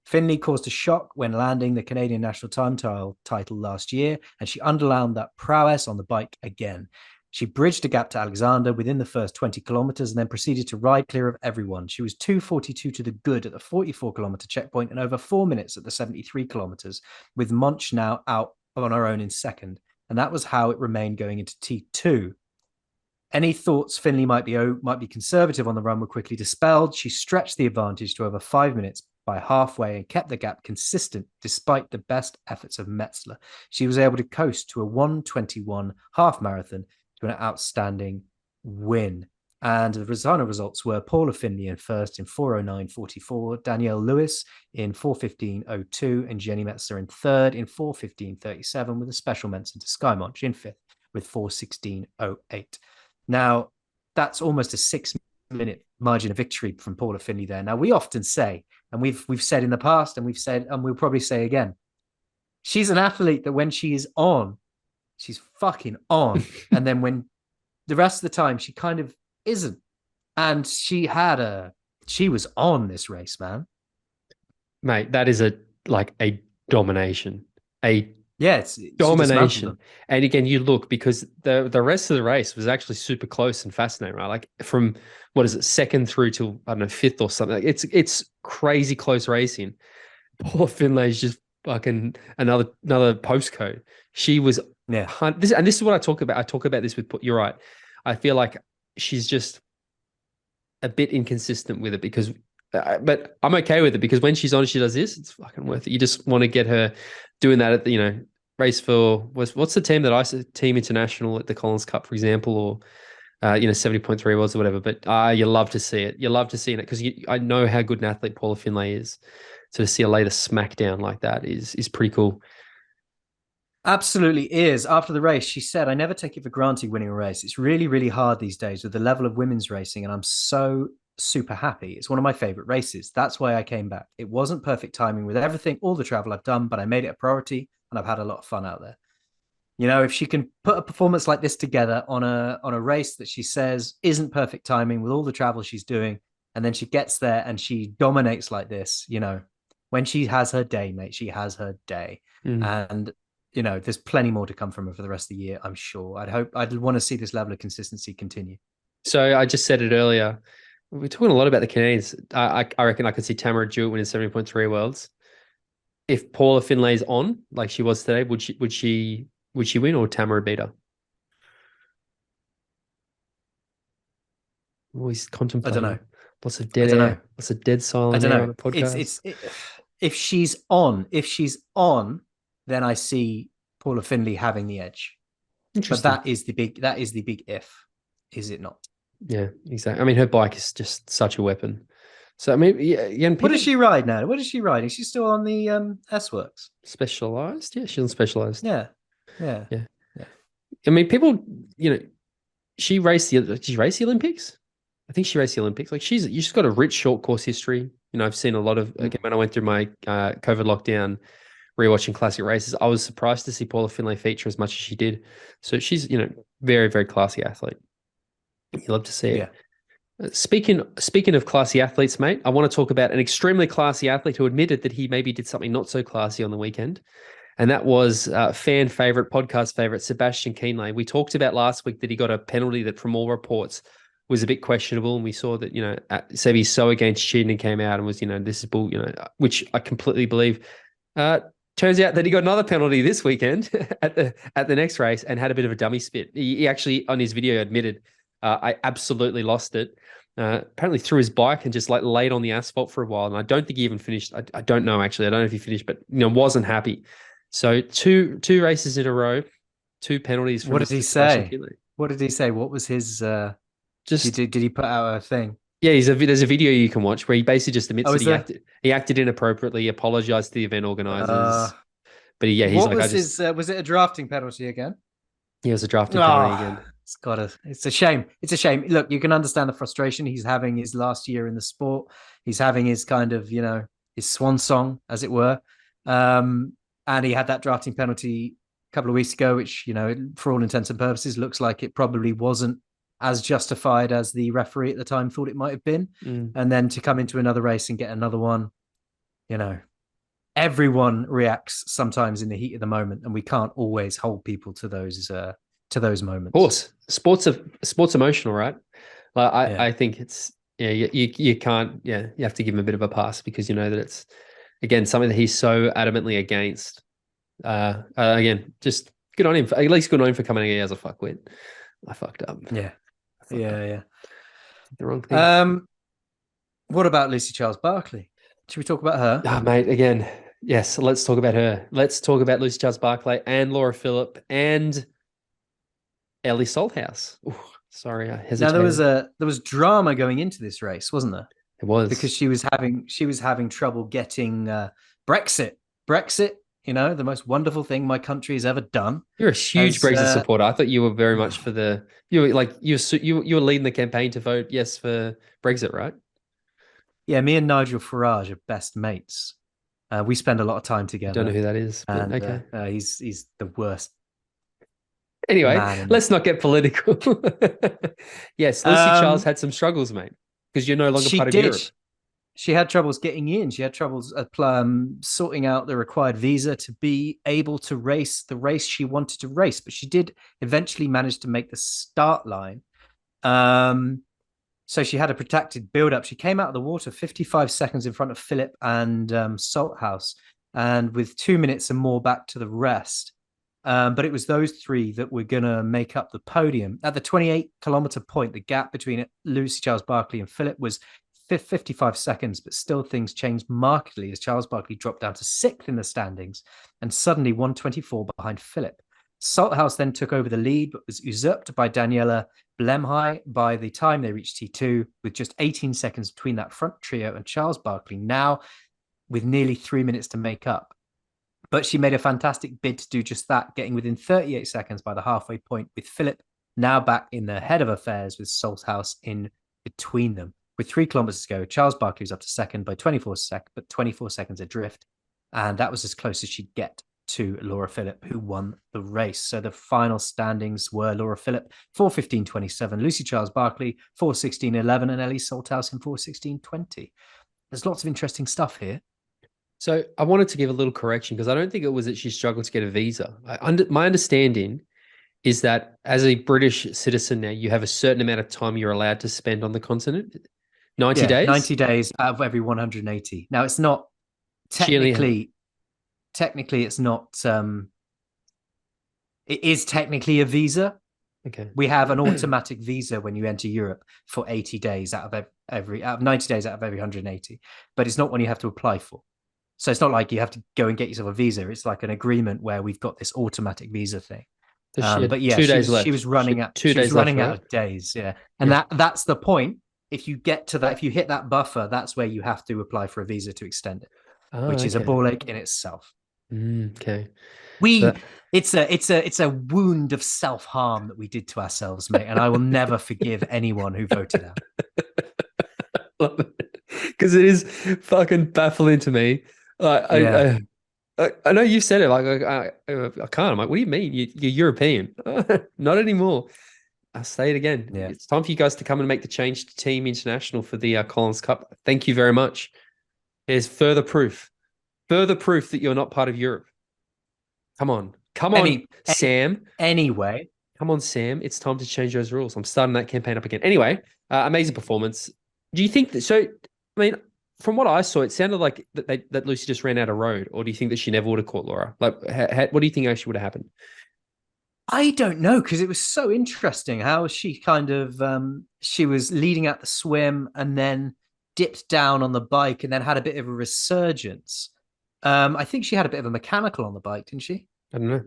Findlay caused a shock when landing the Canadian national time title last year, and she underlined that prowess on the bike again. She bridged a gap to Alexander within the first 20 kilometers and then proceeded to ride clear of everyone. She was 2:42 to the good at the 44-kilometer checkpoint and over 4 minutes at the 73 kilometers, with Munch now out on her own in second. And that was how it remained going into T2. Any thoughts Findlay might be conservative on the run were quickly dispelled. She stretched the advantage to over 5 minutes by halfway and kept the gap consistent despite the best efforts of Metzler. She was able to coast to a 1:21 half marathon to an outstanding win. And the final results were Paula Findlay in first in 4:09:44, Danielle Lewis in 4:15:02, and Jenny Metzler in third in 4:15:37, with a special mention to Sky Munch in fifth with 4:16:08. Now, that's almost a 6 minute margin of victory from Paula Findlay there. Now, we often say, and we've said in the past, and we've said, and we'll probably say again, she's an athlete that when she is on, she's fucking on. And then when the rest of the time, she kind of isn't. And she was on this race, man. Mate, that is a domination. It's domination. And again, you look, because the rest of the race was actually super close and fascinating, right? Like from, what is it, second through to, I don't know, fifth or something. It's crazy close racing. Paula Findlay is just fucking another postcode. She was, this is what I talk about. I talk about this with, you're right. I feel like she's just a bit inconsistent with it, because but I'm okay with it, because when she's on, she does this, it's fucking worth it. You just want to get her doing that at the, race for, what's the team that I said, Team International at the Collins Cup, for example, or 70.3 was or whatever. But you love to see it. You love to see it, because I know how good an athlete Paula Findlay is. So to see her lay the smackdown like that is pretty cool. Absolutely is. After the race, she said, "I never take it for granted winning a race. It's really, really hard these days with the level of women's racing, and I'm so super happy. It's one of my favorite races. That's why I came back. It wasn't perfect timing with everything, all the travel I've done, but I made it a priority, and I've had a lot of fun out there." If she can put a performance like this together on a race that she says isn't perfect timing with all the travel she's doing, and then she gets there and she dominates like this, when she has her day, mate, she has her day. And there's plenty more to come from her for the rest of the year, I'm sure. I'd want to see this level of consistency continue. So I just said it earlier. We're talking a lot about the Canadians. I reckon I could see Tamara Jewett winning 70.3 Worlds. If Paula Findlay's on, like she was today, would she win, or Tamara beat her? Always contemplating. I don't know. Lots of dead air. Lots of dead silence. I don't know. On a podcast. If she's on, then I see Paula Findlay having the edge. But that is the big if, is it not? Yeah, exactly. I mean, her bike is just such a weapon. So I mean, what does she ride now? What is she riding? She's still on the S Works. Specialized? Yeah, she's on Specialized. Yeah. I mean, people, she raced did she race the Olympics? I think she raced the Olympics. Like she's got a rich short course history. I've seen a lot of, again, when I went through my COVID lockdown, rewatching classic races, I was surprised to see Paula Findlay feature as much as she did. So she's, very, very classy athlete. You love to see it. Yeah. Speaking of classy athletes, mate, I want to talk about an extremely classy athlete who admitted that he maybe did something not so classy on the weekend. And that was fan favorite, podcast favorite, Sebastian Kienle. We talked about last week that he got a penalty that, from all reports, was a bit questionable. And we saw that, Sebi's so against cheating and came out and was, this is bull, which I completely believe. Turns out that he got another penalty this weekend at the next race and had a bit of a dummy spit. He actually, on his video, admitted, I absolutely lost it. Apparently threw his bike and just laid on the asphalt for a while. And I don't think he even finished. I don't know, actually. I don't know if he finished, but wasn't happy. So two races in a row, 2 penalties. What did he say? What did he say? What was his? Did he put out a thing? Yeah, there's a video you can watch where he basically just admits that he acted inappropriately. He apologized to the event organizers. But he's what was was it a drafting penalty again? Yeah, it was a drafting penalty again. It's a shame. It's a shame. Look, you can understand the frustration. He's having his last year in the sport. He's having his kind of, his swan song, as it were. And he had that drafting penalty a couple of weeks ago, which, for all intents and purposes, looks like it probably wasn't as justified as the referee at the time thought it might have been. And then to come into another race and get another one, everyone reacts sometimes in the heat of the moment, and we can't always hold people to those moments. Of course, sports emotional, right? I think it's you can't you have to give him a bit of a pass, because that it's, again, something that he's so adamantly against. Again, just good on him. At least good on him for coming in as a fuckwit. I fucked up. Yeah. The wrong thing. What about Lucy Charles-Barclay? Should we talk about her? Mate, again, yes, let's talk about her. Let's talk about Lucy Charles-Barclay and Laura Philipp and Ellie Salthouse. Ooh, sorry, I hesitated. Now there was drama going into this race, wasn't there? It was, because she was having trouble getting Brexit the most wonderful thing my country has ever done. You're a huge Brexit supporter. I thought you were very much for you were leading the campaign to vote yes for Brexit, right? Yeah, me and Nigel Farage are best mates. We spend a lot of time I together. don't know who that is, but And okay. He's the worst. Anyway, let's not get political. Yes, Lucy Charles had some struggles, mate, because you're no longer part of Europe. She had troubles getting in. She had troubles sorting out the required visa to be able to race the race she wanted to race. But she did eventually manage to make the start line. So she had a protected build-up. She came out of the water 55 seconds in front of Philip and Salthouse, and with 2 minutes and more back to the rest. But it was those three that were going to make up the podium. At the 28-kilometer point, the gap between Lucy Charles-Barclay and Philip was 55 seconds, but still things changed markedly as Charles-Barclay dropped down to 6th in the standings and suddenly 1:24 behind Philip. Salthouse then took over the lead, but was usurped by Daniela Blemhai by the time they reached T2, with just 18 seconds between that front trio and Charles-Barclay, now with nearly 3 minutes to make up. But she made a fantastic bid to do just that, getting within 38 seconds by the halfway point, with Philip now back in the head of affairs with Salthouse in between them. With 3 kilometers to go, Charles-Barclay was up to second by 24 seconds adrift. And that was as close as she'd get to Laura Philipp, who won the race. So the final standings were Laura Philipp, 4:15.27, Lucy Charles-Barclay, 4:16.11, and Ellie Salthouse in 4:16.20. There's lots of interesting stuff here. So I wanted to give a little correction because I don't think it was that she struggled to get a visa. My understanding is that as a British citizen now, you have a certain amount of time you're allowed to spend on the continent. 90 days? 90 days out of every 180. Now, it's not technically it's not it is technically a visa. Okay. We have an automatic visa when you enter Europe for 80 days out of 90 days out of every 180, but it's not one you have to apply for. So it's not like you have to go and get yourself a visa. It's like an agreement where we've got this automatic visa thing. But yeah, 2 days left. She was running out. She was running out of days. Yeah, and that's the point. If you get to that, if you hit that buffer, that's where you have to apply for a visa to extend it, which is a ball ache in itself. Okay. It's a wound of self-harm that we did to ourselves, mate, and I will never forgive anyone who voted out. Because it is fucking baffling to me. I know you've said it. Like I can't. I'm like, what do you mean? You're European? Not anymore. I'll say it again. Yeah. It's time for you guys to come and make the change to Team International for the Collins Cup. Thank you very much. There's further proof that you're not part of Europe. Come on, Sam. Anyway, come on, Sam. It's time to change those rules. I'm starting that campaign up again. Anyway, amazing performance. Do you think that? So, I mean, from what I saw, it sounded like that Lucy just ran out of road, or do you think that she never would have caught Laura? Like, what do you think actually would have happened? I don't know, because it was so interesting how she kind of she was leading out the swim and then dipped down on the bike and then had a bit of a resurgence. I think she had a bit of a mechanical on the bike, didn't she? I don't know.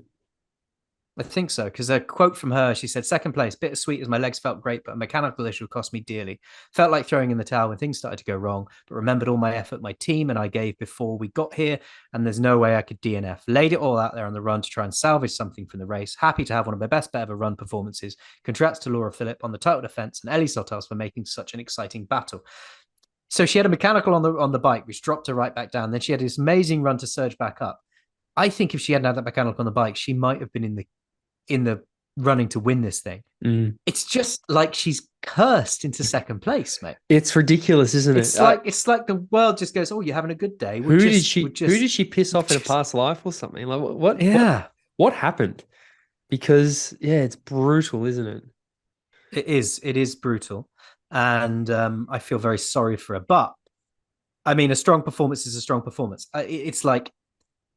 I think so, because a quote from her, she said, "Second place, bittersweet as my legs felt great, but a mechanical issue cost me dearly. Felt like throwing in the towel when things started to go wrong, but remembered all my effort my team and I gave before we got here, and there's no way I could DNF. Laid it all out there on the run to try and salvage something from the race. Happy to have one of my best ever run performances. Congrats to Laura Philipp on the title defense and Ellie Salthouse for making such an exciting battle." So she had a mechanical on the bike, which dropped her right back down. Then she had this amazing run to surge back up. I think if she hadn't had that mechanical on the bike, she might have been in the running to win this thing. It's just like she's cursed into second place, mate. It's ridiculous, isn't it? It's like the world just goes, "Oh, you're having a good day." Who did she piss off in a past life or something? Like what? Yeah. What happened? Because it's brutal, isn't it? It is brutal, and I feel very sorry for her. But I mean, a strong performance is a strong performance. It's like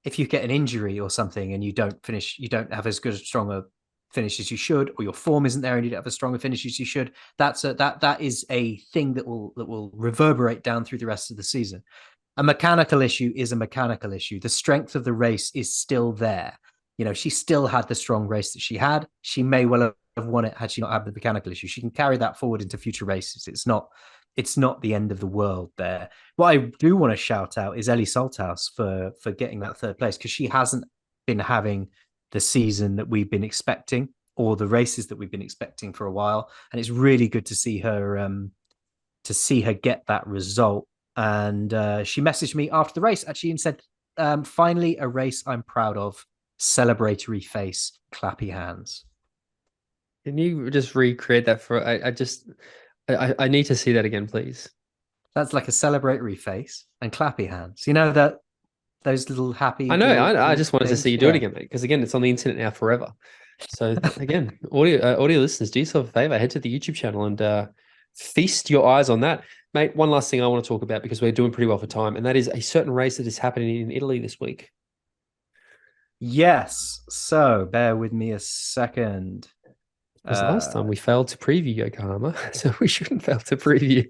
if you get an injury or something and you don't have as good a stronger finish as you should, or your form isn't there and you don't have as strong a finish as you should, that is a thing that will reverberate down through the rest of the season. A mechanical issue is a mechanical issue. The strength of the race is still there. You know, she still had the strong race that she had. She may well have won it had she not had the mechanical issue. She can carry that forward into future races. It's not it's not the end of the world there. What I do want to shout out is Ellie Salthouse for getting that third place, because she hasn't been having the season that we've been expecting, or the races that we've been expecting for a while, and it's really good to see her get that result. And she messaged me after the race actually and said, finally a race I'm proud of, celebratory face, clappy hands. Can you just recreate that for? I need to see that again, please. That's like a celebratory face and clappy hands. You know that those little happy. I know. I just wanted to things? see you do it again, mate. Because again, it's on the internet now forever. So again, audio listeners, do yourself a favor, head to the YouTube channel and feast your eyes on that, mate. One last thing I want to talk about, because we're doing pretty well for time, and that is a certain race that is happening in Italy this week. Yes. So bear with me a second. Because last time we failed to preview Yokohama, so we shouldn't fail to preview.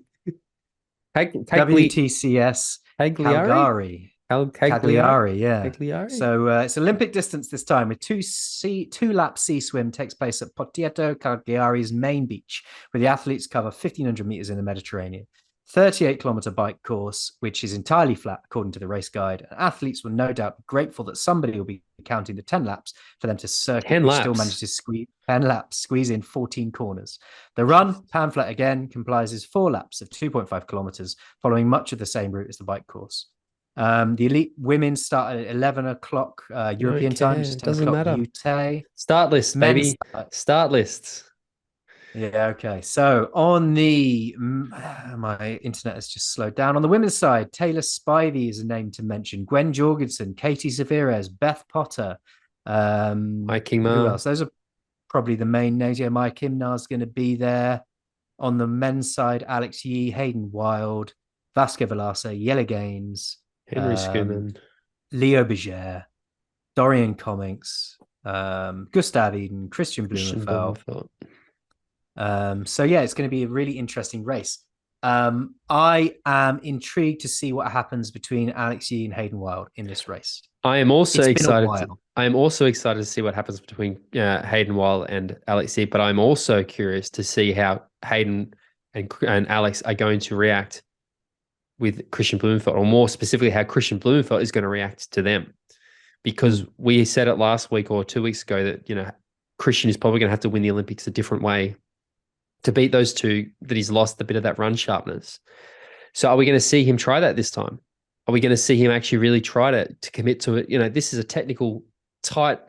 WTCS Cagliari. Cagliari, yeah. Cagliari. So it's Olympic distance this time, with two-lap sea swim takes place at Portietto, Cagliari's main beach, where the athletes cover 1,500 meters in the Mediterranean. 38-kilometer bike course, which is entirely flat, according to the race guide. And athletes will no doubt be grateful that somebody will be counting the 10 laps for them to circuit. 10 laps. Still manages to squeeze 10 laps, squeeze in 14 corners. The run, pamphlet again, comprises 4 laps of 2.5 kilometers, following much of the same route as the bike course. The elite women start at 11 o'clock European time, just 10 doesn't o'clock matter. UK. Start lists, baby. Start lists. Yeah, okay. So on the my internet has just slowed down. On the women's side, Taylor Spivey is a name to mention. Gwen Jorgensen, Katie Severes, Beth Potter. Mike Kingma. Who else? Those are probably the main names. Yeah, Mike Kimnar's going to be there. On the men's side, Alex Yee, Hayden Wilde, Vasco Velasa, Yella Gaines, Henry Schumann, Leo Berger, Dorian Cominx, Gustav Eden, Kristian Blummenfelt. So yeah, it's going to be a really interesting race. I am intrigued to see what happens between Alex Yee and Hayden Wilde in this race. I am also excited. I am also excited to see what happens between Hayden Wilde and Alex Yee, but I'm also curious to see how Hayden and Alex are going to react with Kristian Blummenfelt, or more specifically, how Kristian Blummenfelt is going to react to them. Because we said it last week or 2 weeks ago that, Kristian is probably going to have to win the Olympics a different way to beat those two, that he's lost a bit of that run sharpness. So are we going to see him try that this time? Are we going to see him actually really try to commit to it? This is a technical, tight,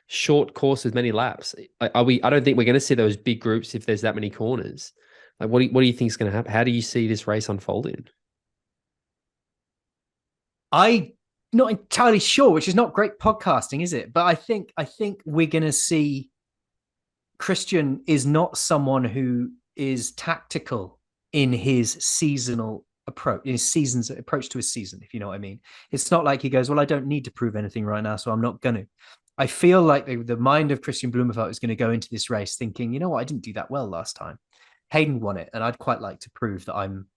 short course with many laps. I don't think we're going to see those big groups if there's that many corners. Like, what do you think is going to happen? How do you see this race unfolding? I'm not entirely sure, which is not great podcasting, is it? But I think we're going to see Kristian is not someone who is tactical in his seasonal approach, in his season's approach to his season, if you know what I mean. It's not like he goes, well, I don't need to prove anything right now, so I'm not going to. I feel like the mind of Kristian Blummenfelt is going to go into this race thinking, you know what, I didn't do that well last time. Hayden won it, and I'd quite like to prove that I'm,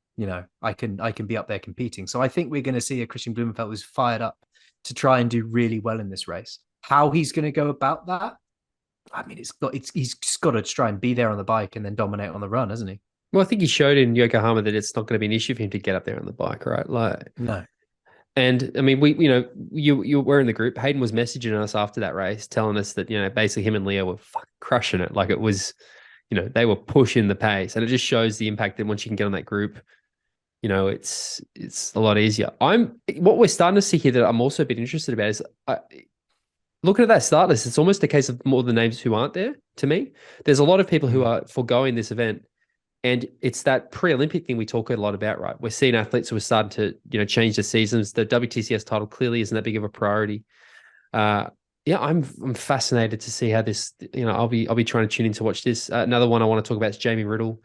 I can be up there competing. So I think we're going to see a Kristian Blummenfelt who's fired up to try and do really well in this race. How he's going to go about that, I mean, he's just got to try and be there on the bike and then dominate on the run, hasn't he? Well, I think he showed in Yokohama that it's not going to be an issue for him to get up there on the bike, right? No. And I mean, you were in the group. Hayden was messaging us after that race, telling us that, basically him and Leo were crushing it. Like, it was, they were pushing the pace, and it just shows the impact that once you can get on that group, it's a lot easier. What we're starting to see here that I'm also a bit interested about is, looking at that start list, it's almost a case of more the names who aren't there to me. There's a lot of people who are foregoing this event. And it's that pre-Olympic thing we talk a lot about, right? We're seeing athletes who are starting to, change their seasons. The WTCS title clearly isn't that big of a priority. I'm fascinated to see how this, I'll be trying to tune in to watch this. Another one I want to talk about is Jamie Riddle,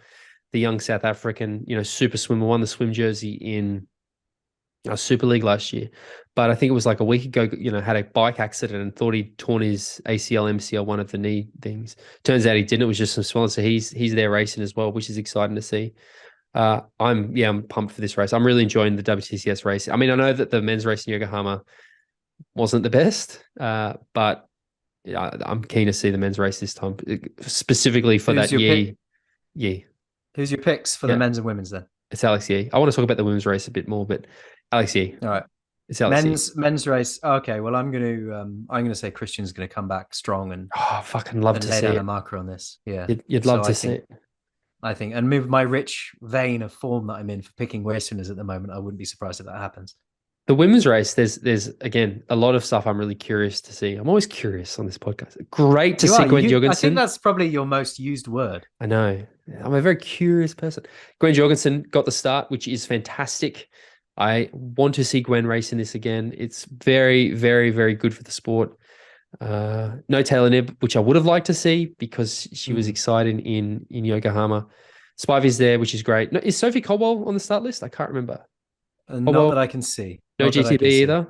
the young South African, super swimmer, won the swim jersey in Super League last year. But I think it was like a week ago, had a bike accident and thought he'd torn his ACL, MCL, one of the knee things. Turns out he didn't. It was just some swelling. So he's there racing as well, which is exciting to see. I'm pumped for this race. I'm really enjoying the WTCS race. I mean, I know that the men's race in Yokohama wasn't the best, but I'm keen to see the men's race this time, specifically for that year. Yeah. Who's your picks for the men's and women's then? It's Alex Yee. I want to talk about the women's race a bit more, but Alex Yee. All right. It's Alex Yee. Men's race. Okay, well, I'm gonna say Kristian's gonna come back strong and Oh, fucking love to lay see down it. a marker on this. Yeah, You'd so love to see it. I think, and with my rich vein of form that I'm in for picking race winners at the moment, I wouldn't be surprised if that happens. The women's race, there's again a lot of stuff I'm really curious to see. I'm always curious on this podcast. Great to see Gwen Jorgensen. I think that's probably your most used word. I know. I'm a very curious person. Gwen Jorgensen got the start, which is fantastic. I want to see Gwen race in this again. It's very, very, very good for the sport. No Taylor Knibb, which I would have liked to see because she was exciting in Yokohama. Spivey's there, which is great. No, is Sophie Caldwell on the start list? I can't remember. Not that I can see. No GTB either?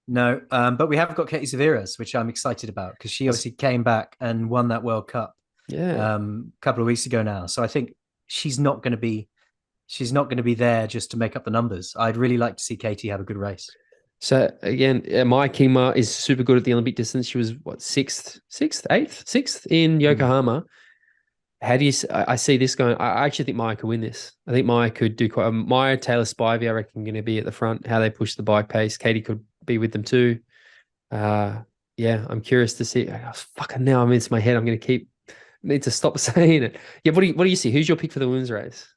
No, but we have got Katie Zaveras, which I'm excited about because she obviously came back and won that World Cup a couple of weeks ago now. So I think she's not going to be there just to make up the numbers. I'd really like to see Katie have a good race. So again, Maya Kingma is super good at the Olympic distance. She was what, sixth in Yokohama. How do you? I see this going. I actually think Maya could win this. I think Maya could do quite. Maya, Taylor, Spivey, I reckon, going to be at the front. How they push the bike pace. Katie could be with them too. Yeah, I'm curious to see. Fucking now I'm into my head. I'm going to need to stop saying it. Yeah, what do you see? Who's your pick for the women's race?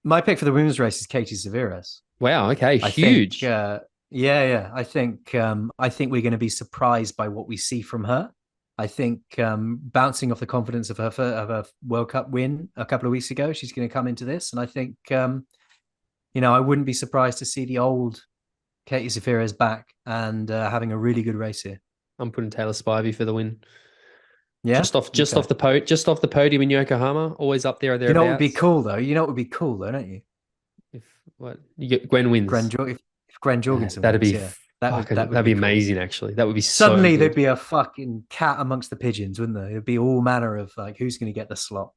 My pick for the women's race is Katie Zaveras. Wow. Okay. Huge. Yeah. I think we're going to be surprised by what we see from her. I think bouncing off the confidence of her World Cup win a couple of weeks ago, she's going to come into this. And I think, I wouldn't be surprised to see the old Katie Zaveras back and having a really good race here. I'm putting Taylor Spivey for the win. Yeah, just off the podium in Yokohama, always up there or thereabouts. You know what would be cool though? Don't you? If what you get Gwen wins, if Gwen Jorgensen, that'd wins, be yeah. that'd be amazing. Cool. Actually, that would be suddenly there'd be a fucking cat amongst the pigeons, wouldn't there? It'd be all manner of like who's going to get the slot.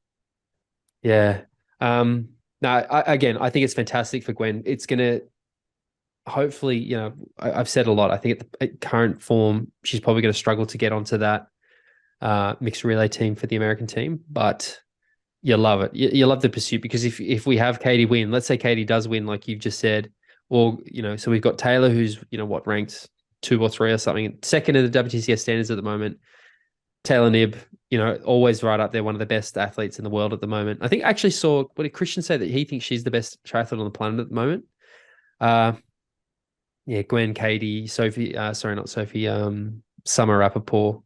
Yeah. No. I think it's fantastic for Gwen. It's going to hopefully, I've said a lot. I think at current form, she's probably going to struggle to get onto that mixed relay team for the American team, but you love it. You love the pursuit because if we have Katie win, let's say Katie does win, like you've just said, or, so we've got Taylor, who's, ranked 2 or 3 or something, second in the WTCS standards at the moment. Taylor Knibb, always right up there, one of the best athletes in the world at the moment. I think I actually saw, what did Kristian say, that he thinks she's the best triathlete on the planet at the moment? Gwen, Katie, Sophie, not Sophie, Summer Rappaport.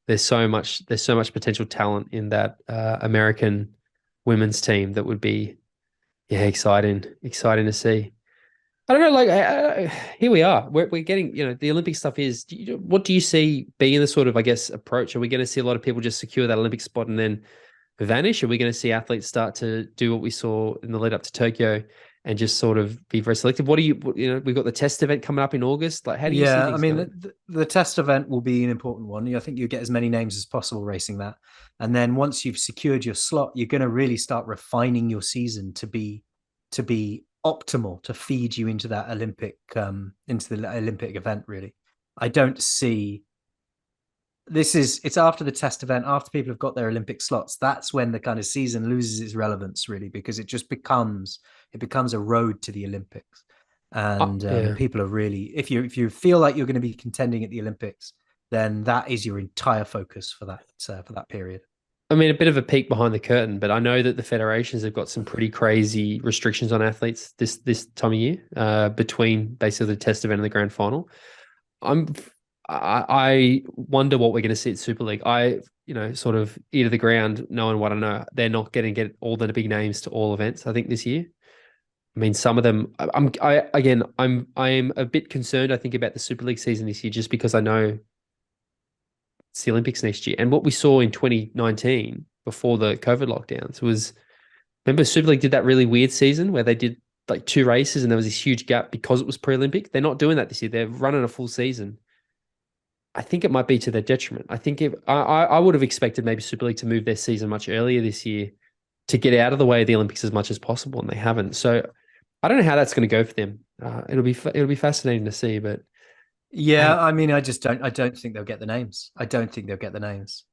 There's so much potential talent in that American women's team that would be, exciting to see. I don't know, here we are. We're getting, the Olympic stuff is, what do you see being the sort of, I guess, approach? Are we going to see a lot of people just secure that Olympic spot and then vanish? Are we going to see athletes start to do what we saw in the lead up to Tokyo and just sort of be very selective? What do we've got the test event coming up in August. Like, how do you see things going? The test event will be an important one. I think you get as many names as possible racing that. And then once you've secured your slot, you're going to really start refining your season to be optimal to feed you into that into the Olympic event. Really, I don't see. It's after the test event, after people have got their Olympic slots. That's when the kind of season loses its relevance, really, because it just becomes a road to the Olympics. And people are really, if you feel like you're going to be contending at the Olympics, then that is your entire focus for that period. I mean, a bit of a peek behind the curtain, but I know that the federations have got some pretty crazy restrictions on athletes this time of year, between basically the test event and the grand final. I wonder what we're going to see at Super League. Sort of ear to the ground, knowing what I know, they're not going to get all the big names to all events, I think, this year. I mean, some of them, I am a bit concerned, I think, about the Super League season this year, just because I know it's the Olympics next year. And what we saw in 2019 before the COVID lockdowns was, remember Super League did that really weird season where they did like 2 races and there was this huge gap because it was pre-Olympic. They're not doing that this year. They're running a full season. I think it might be to their detriment. I think I would have expected maybe Super League to move their season much earlier this year to get out of the way of the Olympics as much as possible, and they haven't. So I don't know how that's going to go for them. It'll be fascinating to see, but yeah, I mean, I don't think they'll get the names. I don't think they'll get the names.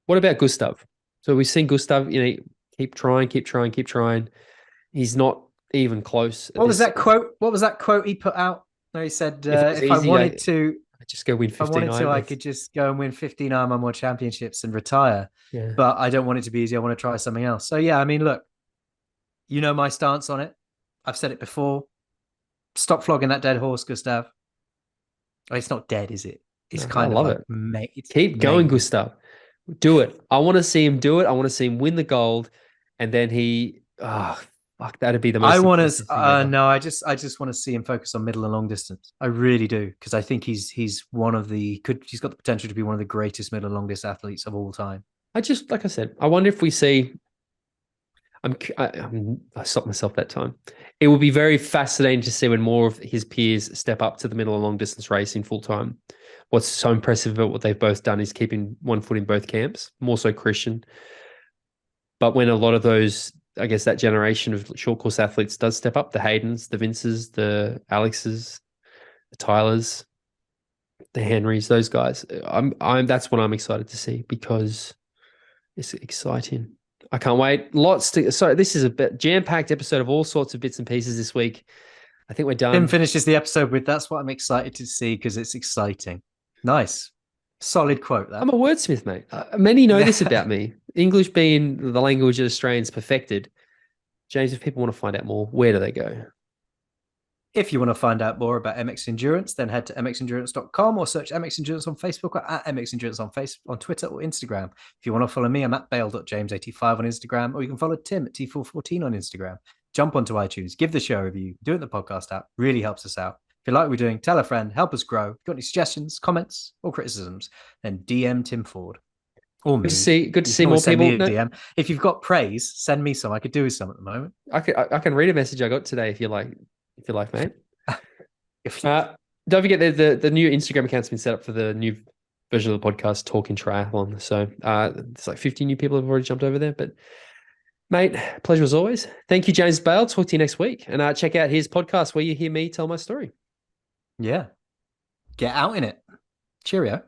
What about Gustav? So we've seen Gustav, keep trying. He's not even close. What was that quote? What was that quote he put out? No, he said, if I wanted to, I just go win 15 I wanted to, I could just go and win 15 Ironman World Championships and retire. Yeah. But I don't want it to be easy. I want to try something else. So yeah, I mean, look, you know my stance on it. I've said it before. Stop flogging that dead horse, Gustav. Oh, it's not dead, is it? It's kind of like keep going, Gustav. Do it. I want to see him do it. I want to see him win the gold, and then fuck, that'd be the most. I want to. No, I just want to see him focus on middle and long distance. I really do, because I think he's one of the he's got the potential to be one of the greatest middle and long distance athletes of all time. Like I said, I wonder if we see. I stopped myself that time. It will be very fascinating to see when more of his peers step up to the middle and long distance racing full time. What's so impressive about what they've both done is keeping one foot in both camps, more so Kristian. But when a lot of those, I guess that generation of short course athletes does step up, the Haydens, the Vinces, the Alexes, the Tylers, the Henrys, those guys, that's what I'm excited to see, because it's exciting. I can't wait. This is a bit jam-packed episode of all sorts of bits and pieces this week. I think we're done. Tim finishes the episode with, that's what I'm excited to see, because it's exciting. Nice. Solid quote, that. I'm a wordsmith, mate. Many know this about me. English being the language that Australians perfected. James, if people want to find out more, where do they go? If you want to find out more about MX Endurance, then head to mxendurance.com or search MX Endurance on Facebook, or at MX Endurance on Twitter or Instagram. If you want to follow me, I'm at bale.james85 on Instagram, or you can follow Tim at T414 on Instagram. Jump onto iTunes, give the show a review, do it in the podcast app. Really helps us out. If you like what we're doing, tell a friend, help us grow. If you've got any suggestions, comments, or criticisms, then DM Tim Ford. Or me. Good to see more people. DM. If you've got praise, send me some. I could do with some at the moment. I can read a message I got today if you like, mate. Don't forget the new Instagram account's been set up for the new version of the podcast, Talking Triathlon. So there's like 50 new people have already jumped over there. But mate, pleasure as always. Thank you, James Bale. Talk to you next week. And check out his podcast where you hear me tell my story. Yeah. Get out in it. Cheerio.